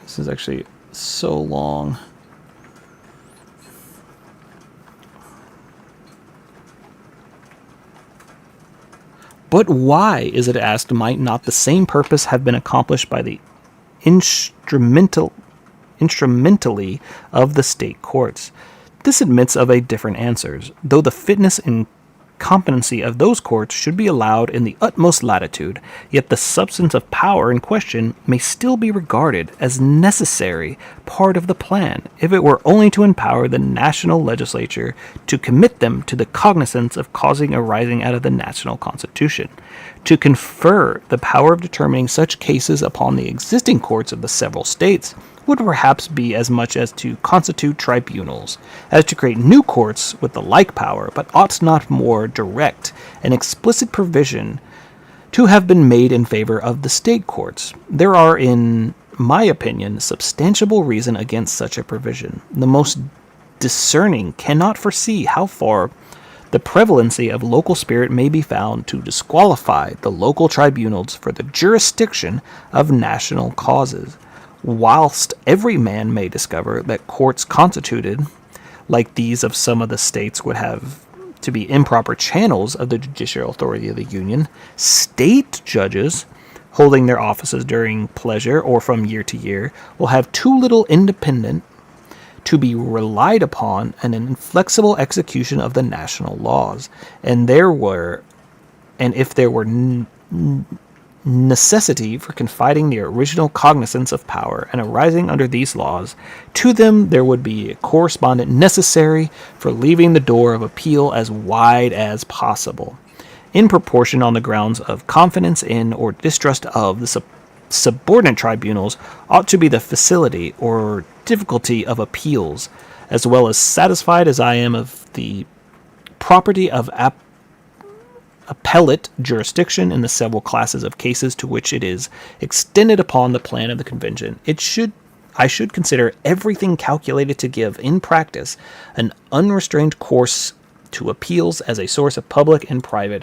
S1: This is actually so long. But why, is it asked, might not the same purpose have been accomplished by the instrumentally of the state courts? This admits of a different answers, though the fitness and competency of those courts should be allowed in the utmost latitude, yet the substance of power in question may still be regarded as necessary part of the plan, if it were only to empower the national legislature to commit them to the cognizance of causing arising out of the national constitution, to confer the power of determining such cases upon the existing courts of the several states, would perhaps be as much as to constitute tribunals, as to create new courts with the like power, but ought not more direct and explicit provision to have been made in favor of the state courts. There are, in my opinion, substantial reason against such a provision. The most discerning cannot foresee how far the prevalency of local spirit may be found to disqualify the local tribunals for the jurisdiction of national causes, whilst every man may discover that courts constituted like these of some of the states would have to be improper channels of the judicial authority of the Union. State judges, holding their offices during pleasure or from year to year, will have too little independent to be relied upon an inflexible execution of the national laws, and if there were necessity for confiding the original cognizance of power and arising under these laws to them, there would be a correspondent necessary for leaving the door of appeal as wide as possible, in proportion on the grounds of confidence in or distrust of the subordinate tribunals ought to be the facility or difficulty of appeals, as well as satisfied as I am of the property of appellate jurisdiction in the several classes of cases to which it is extended upon the plan of the convention. I should consider everything calculated to give, in practice, an unrestrained course to appeals as a source of public and private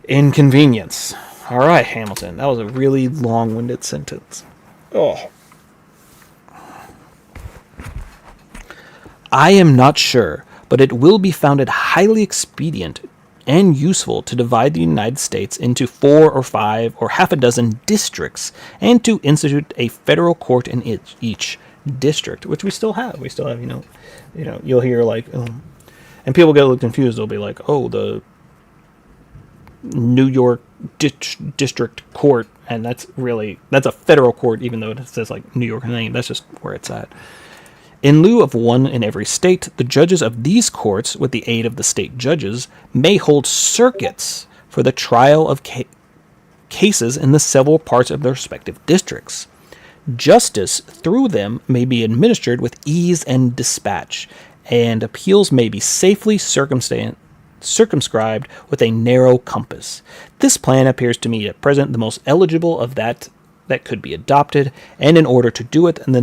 S1: inconvenience. All right, Hamilton, that was a really long-winded sentence. Oh. I am not sure, but it will be founded highly expedient and useful to divide the United States into 4 or 5 or half a dozen districts, and to institute a federal court in each district, which we still have. We still have, you'll hear like, and people get a little confused. They'll be like, oh, the New York District Court, and that's a federal court, even though it says like New York in the name. That's just where it's at. In lieu of one in every state, the judges of these courts, with the aid of the state judges, may hold circuits for the trial of cases in the several parts of their respective districts. Justice, through them, may be administered with ease and dispatch, and appeals may be safely circumscribed with a narrow compass. This plan appears to me at present the most eligible of that could be adopted, and in order to do it, and the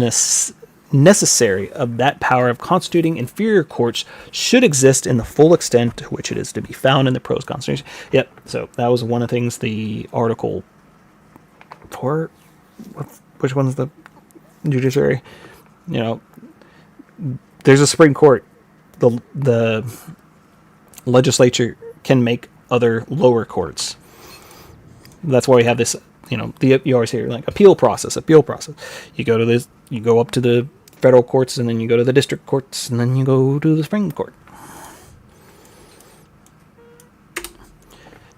S1: necessary of that power of constituting inferior courts should exist in the full extent to which it is to be found in the prose constitution. Yep, so that was one of the things the article for, which one's the judiciary? There's a Supreme Court. The legislature can make other lower courts. That's why we have this, you always hear like appeal process. You go to this, you go up to the federal courts, and then you go to the district courts, and then you go to the Supreme Court.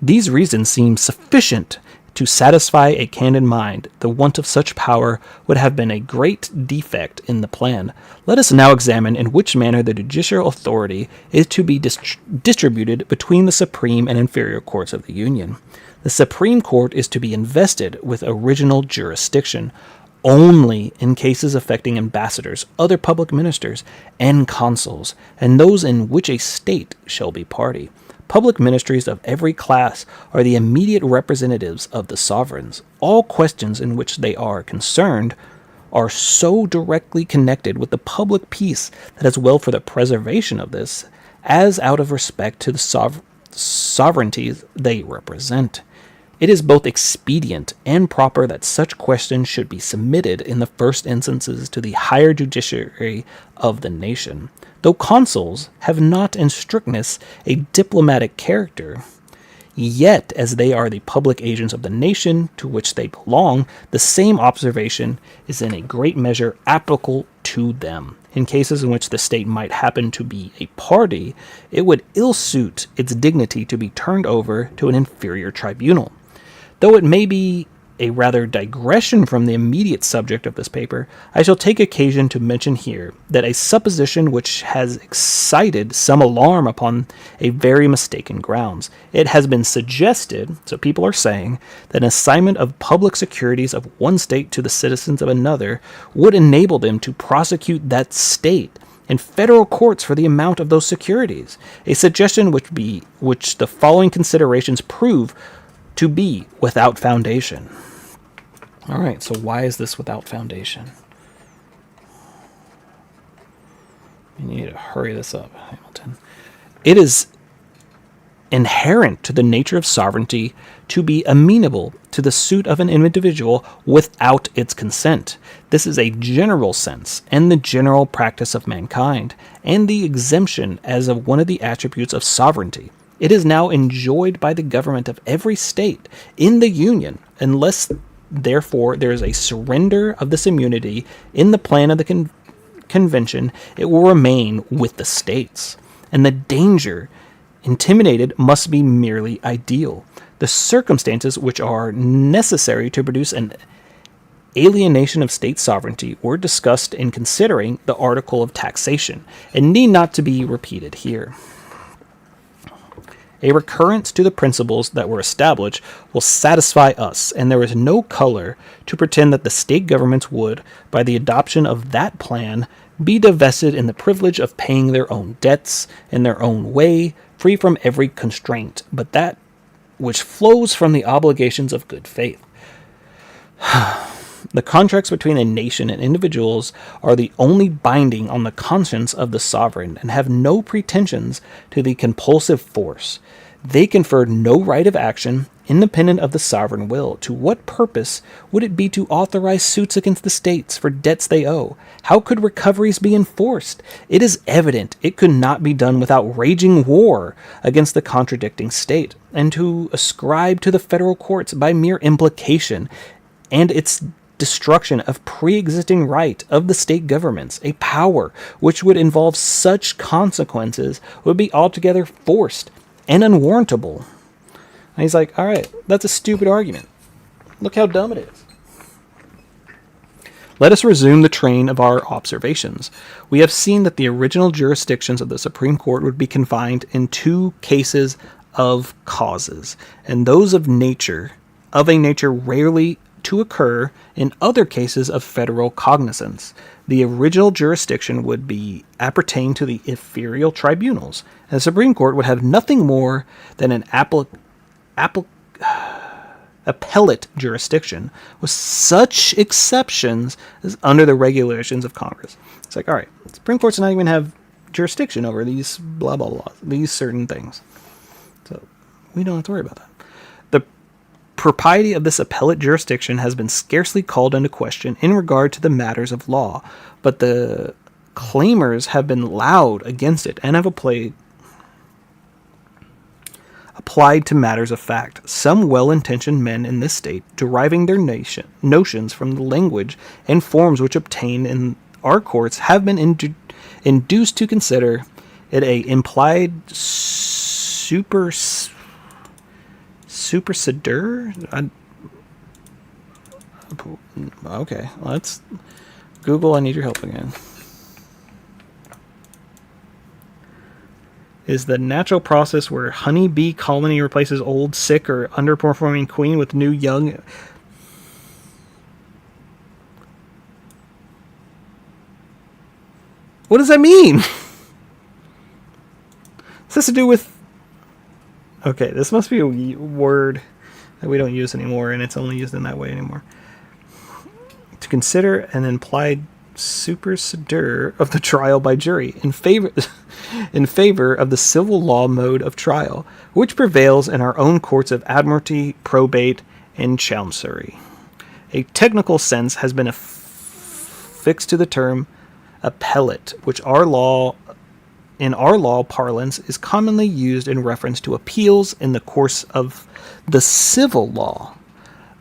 S1: These reasons seem sufficient to satisfy a candid mind. The want of such power would have been a great defect in the plan. Let us now examine in which manner the judicial authority is to be distributed between the supreme and inferior courts of the Union. The Supreme Court is to be invested with original jurisdiction only in cases affecting ambassadors, other public ministers, and consuls, and those in which a state shall be party. Public ministries of every class are the immediate representatives of the sovereigns. All questions in which they are concerned are so directly connected with the public peace that as well for the preservation of this, as out of respect to the sovereignties they represent. It is both expedient and proper that such questions should be submitted in the first instances to the higher judiciary of the nation. Though consuls have not in strictness a diplomatic character, yet as they are the public agents of the nation to which they belong, the same observation is in a great measure applicable to them. In cases in which the state might happen to be a party, it would ill suit its dignity to be turned over to an inferior tribunal. Though it may be a rather digression from the immediate subject of this paper, I shall take occasion to mention here that a supposition which has excited some alarm upon a very mistaken grounds. It has been suggested, so people are saying, that an assignment of public securities of one state to the citizens of another would enable them to prosecute that state in federal courts for the amount of those securities. A suggestion which the following considerations prove to be without foundation. All right, so why is this without foundation? You need to hurry this up, Hamilton. It is inherent to the nature of sovereignty to be amenable to the suit of an individual without its consent. This is a general sense and the general practice of mankind, and the exemption as of one of the attributes of sovereignty. It is now enjoyed by the government of every state in the Union, unless, therefore, there is a surrender of this immunity in the plan of the convention, it will remain with the states. And the danger intimidated must be merely ideal. The circumstances which are necessary to produce an alienation of state sovereignty were discussed in considering the article of taxation, and need not to be repeated here. A recurrence to the principles that were established will satisfy us, and there is no color to pretend that the state governments would, by the adoption of that plan, be divested in the privilege of paying their own debts in their own way, free from every constraint, but that which flows from the obligations of good faith. The contracts between a nation and individuals are the only binding on the conscience of the sovereign, and have no pretensions to the compulsive force. They confer no right of action independent of the sovereign will. To what purpose would it be to authorize suits against the states for debts they owe? How could recoveries be enforced? It is evident it could not be done without raging war against the contradicting state, and to ascribe to the federal courts by mere implication and its destruction of pre-existing right of the state governments, a power which would involve such consequences would be altogether forced and unwarrantable. And he's like, all right, that's a stupid argument. Look how dumb it is. Let us resume the train of our observations. We have seen that the original jurisdictions of the Supreme Court would be confined in two cases of causes, and those of a nature rarely to occur in other cases of federal cognizance. The original jurisdiction would be appertain to the inferior tribunals, and the Supreme Court would have nothing more than an appellate jurisdiction, with such exceptions as under the regulations of Congress. It's like, all right, the Supreme Court's not even have jurisdiction over these blah, blah, blah, these certain things. So we don't have to worry about that. The propriety of this appellate jurisdiction has been scarcely called into question in regard to the matters of law, but the claimers have been loud against it and have applied to matters of fact. Some well-intentioned men in this state, deriving their notions from the language and forms which obtain in our courts, have been induced to consider it a implied Superseder? Okay, let's Google. I need your help again. Is the natural process where honeybee colony replaces old, sick, or underperforming queen with new, young. What does that mean? This has to do with. Okay, this must be a word that we don't use anymore, and it's only used in that way anymore. To consider an implied superseder of the trial by jury in favor of the civil law mode of trial, which prevails in our own courts of admiralty, probate, and chancery. A technical sense has been affixed to the term appellate, which in our law parlance is commonly used in reference to appeals in the course of the civil law.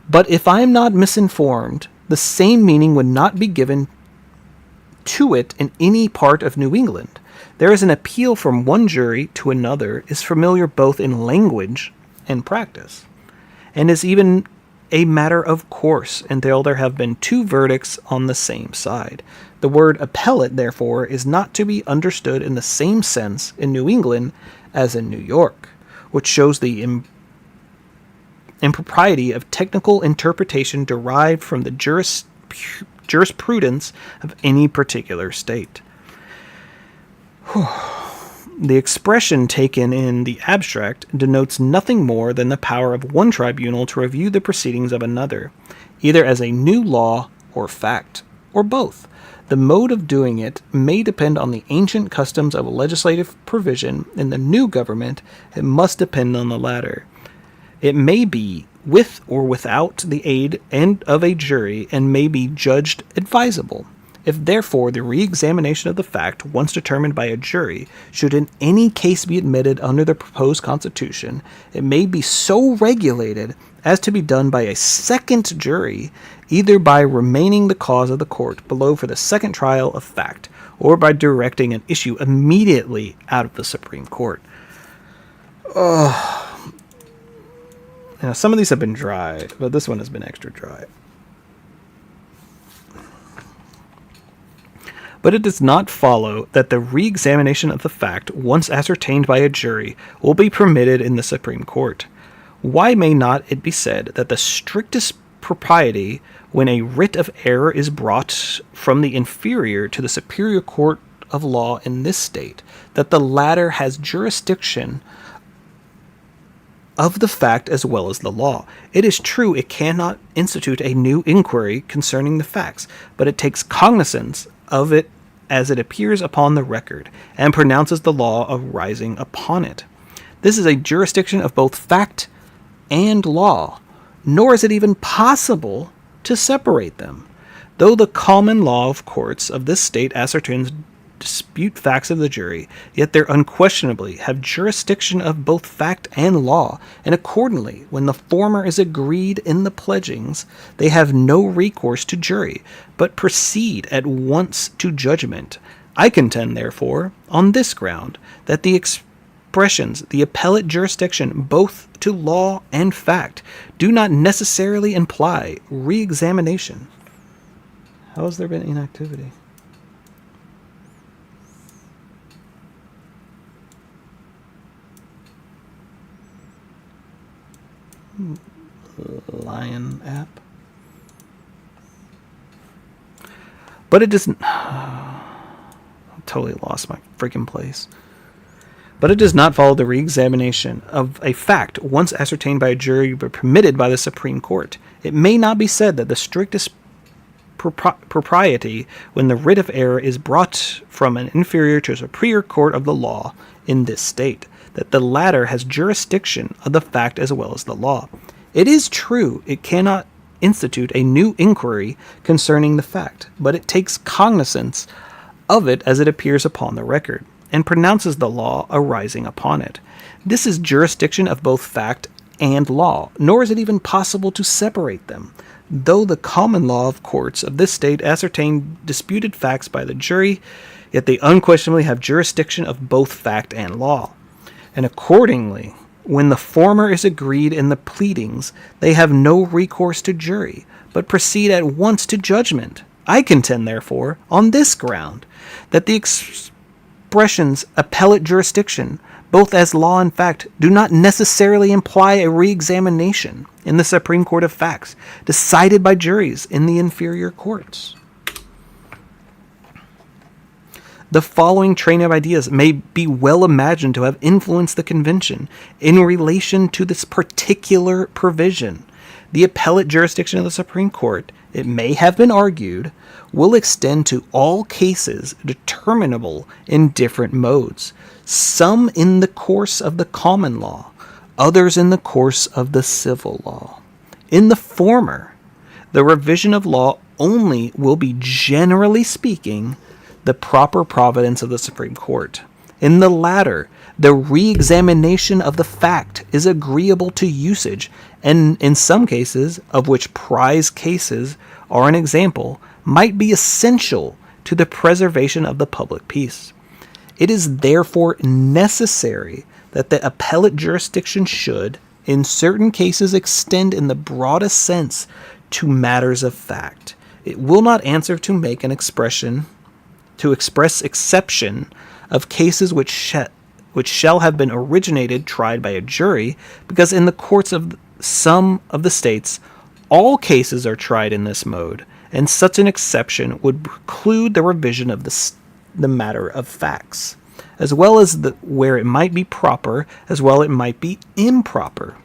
S1: But if I am not misinformed, the same meaning would not be given to it in any part of New England. There is an appeal from one jury to another is familiar both in language and practice, and is even a matter of course until there have been two verdicts on the same side. The word appellate, therefore, is not to be understood in the same sense in New England as in New York, which shows the impropriety of technical interpretation derived from the jurisprudence of any particular state. The expression taken in the abstract denotes nothing more than the power of one tribunal to review the proceedings of another, either as a new law or fact, or both. The mode of doing it may depend on the ancient customs of legislative provision. In the new government, it must depend on the latter. It may be with or without the aid of a jury, and may be judged advisable. If therefore the re-examination of the fact, once determined by a jury, should in any case be admitted under the proposed Constitution, it may be so regulated as to be done by a second jury, either by remaining the cause of the court below for the second trial of fact, or by directing an issue immediately out of the Supreme Court. Now, some of these have been dry, but this one has been extra dry. But it does not follow that the re-examination of the fact, once ascertained by a jury, will be permitted in the Supreme Court. Why may not it be said that the strictest propriety, when a writ of error is brought from the inferior to the superior court of law in this state, that the latter has jurisdiction of the fact as well as the law? It is true it cannot institute a new inquiry concerning the facts, but it takes cognizance of it as it appears upon the record, and pronounces the law arising upon it. This is a jurisdiction of both fact and law, nor is it even possible to separate them. Though the common law of courts of this state ascertains dispute facts of the jury, yet they unquestionably have jurisdiction of both fact and law, and accordingly, when the former is agreed in the pledgings, they have no recourse to jury, but proceed at once to judgment. I contend, therefore, on this ground, that the expressions, the appellate jurisdiction both to law and fact, do not necessarily imply re-examination. How has there been inactivity? Lion app. But it doesn't. I totally lost my freaking place. But it does not follow the re-examination of a fact once ascertained by a jury but permitted by the Supreme Court. It may not be said that the strictest propriety, when the writ of error is brought from an inferior to a superior court of the law in this state, that the latter has jurisdiction of the fact as well as the law. It is true it cannot institute a new inquiry concerning the fact, but it takes cognizance of it as it appears upon the record, and pronounces the law arising upon it. This is jurisdiction of both fact and law, nor is it even possible to separate them. Though the common law of courts of this state ascertain disputed facts by the jury, yet they unquestionably have jurisdiction of both fact and law. And accordingly, When the former is agreed in the pleadings, they have no recourse to jury, but proceed at once to judgment. I contend, therefore, on this ground, that the expressions appellate jurisdiction, both as law and fact, do not necessarily imply a re-examination in the Supreme Court of facts, decided by juries in the inferior courts. The following train of ideas may be well imagined to have influenced the convention in relation to this particular provision. The appellate jurisdiction of the Supreme Court, it may have been argued, will extend to all cases determinable in different modes, some in the course of the common law, others in the course of the civil law. In the former, the revision of law only will be, generally speaking, the proper providence of the Supreme Court. In the latter, the re-examination of the fact is agreeable to usage, and in some cases, of which prize cases are an example, might be essential to the preservation of the public peace. It is therefore necessary that the appellate jurisdiction should, in certain cases, extend in the broadest sense to matters of fact. It will not answer to make an expression to express exception of cases which shall have been originated, tried by a jury, because in the courts of some of the states, all cases are tried in this mode, and such an exception would preclude the revision of the matter of facts, as well as where it might be proper, as well it might be improper.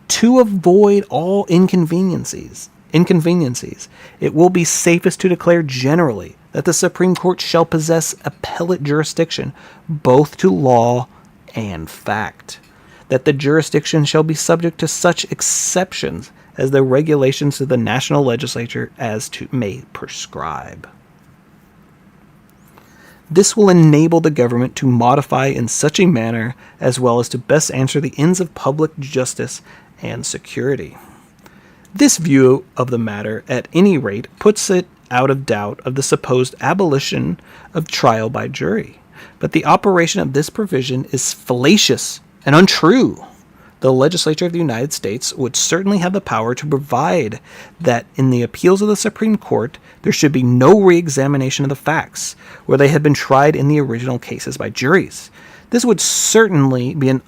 S1: To avoid all inconveniencies, it will be safest to declare generally that the Supreme Court shall possess appellate jurisdiction, both to law and fact, that the jurisdiction shall be subject to such exceptions as the regulations of the national legislature may prescribe. This will enable the government to modify in such a manner as well as to best answer the ends of public justice and security. This view of the matter, at any rate, puts it out of doubt of the supposed abolition of trial by jury. But the operation of this provision is fallacious and untrue. The legislature of the United States would certainly have the power to provide that in the appeals of the Supreme Court there should be no re-examination of the facts where they had been tried in the original cases by juries. This would certainly be an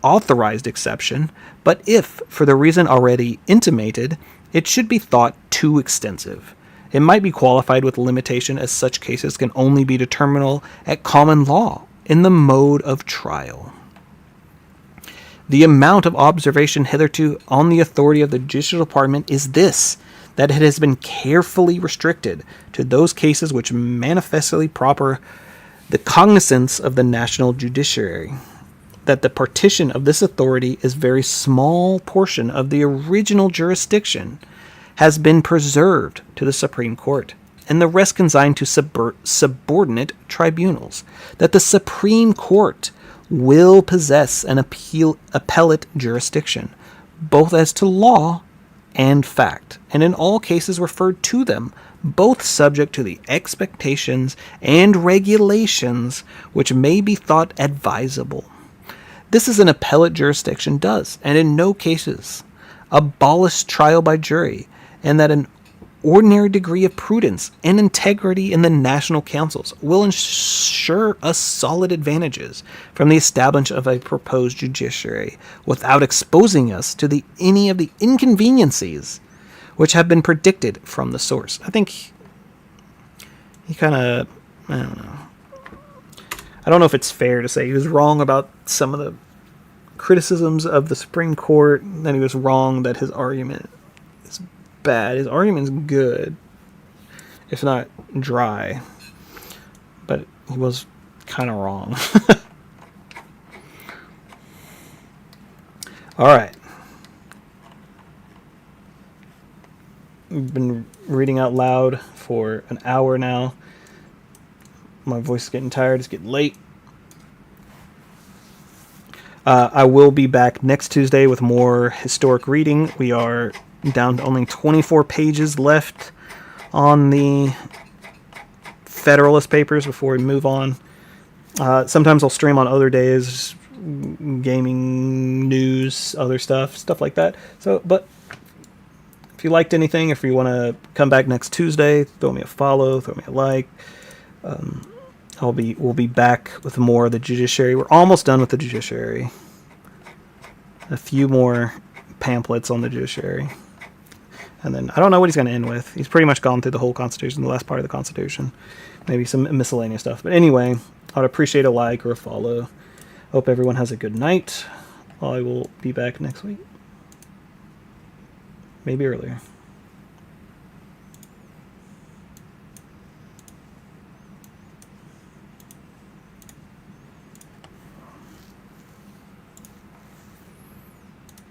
S1: authorized exception, but if, for the reason already intimated, it should be thought too extensive, it might be qualified with limitation, as such cases can only be determinable at common law in the mode of trial. The amount of observation hitherto on the authority of the judicial department is this, that it has been carefully restricted to those cases which manifestly proper the cognizance of the national judiciary, that the partition of this authority is very small portion of the original jurisdiction has been preserved to the Supreme Court, and the rest consigned to subordinate tribunals, that the Supreme Court will possess an appellate jurisdiction, both as to law and fact, and in all cases referred to them, both subject to the expectations and regulations which may be thought advisable. This is an appellate jurisdiction does, and in no cases, abolish trial by jury, and that an ordinary degree of prudence and integrity in the national councils will ensure us solid advantages from the establishment of a proposed judiciary without exposing us to any of the inconveniencies which have been predicted from the source. I think he kind of, I don't know if it's fair to say he was wrong about some of the criticisms of the Supreme Court, and then he was wrong that his argument is bad. His argument's good, if not dry, but he was kind of wrong. All right. I've been reading out loud for an hour now. My voice is getting tired. It's getting late. I will be back next Tuesday with more historic reading. We are down to only 24 pages left on the Federalist papers before we move on. Sometimes I'll stream on other days gaming news, other stuff like that. So, but if you liked anything, if you want to come back next Tuesday, throw me a follow, throw me a like. We'll be back with more of the judiciary. We're almost done with the judiciary. A few more pamphlets on the judiciary. And then I don't know what he's going to end with. He's pretty much gone through the whole Constitution, the last part of the Constitution. Maybe some miscellaneous stuff. But anyway, I'd appreciate a like or a follow. Hope everyone has a good night. I will be back next week. Maybe earlier.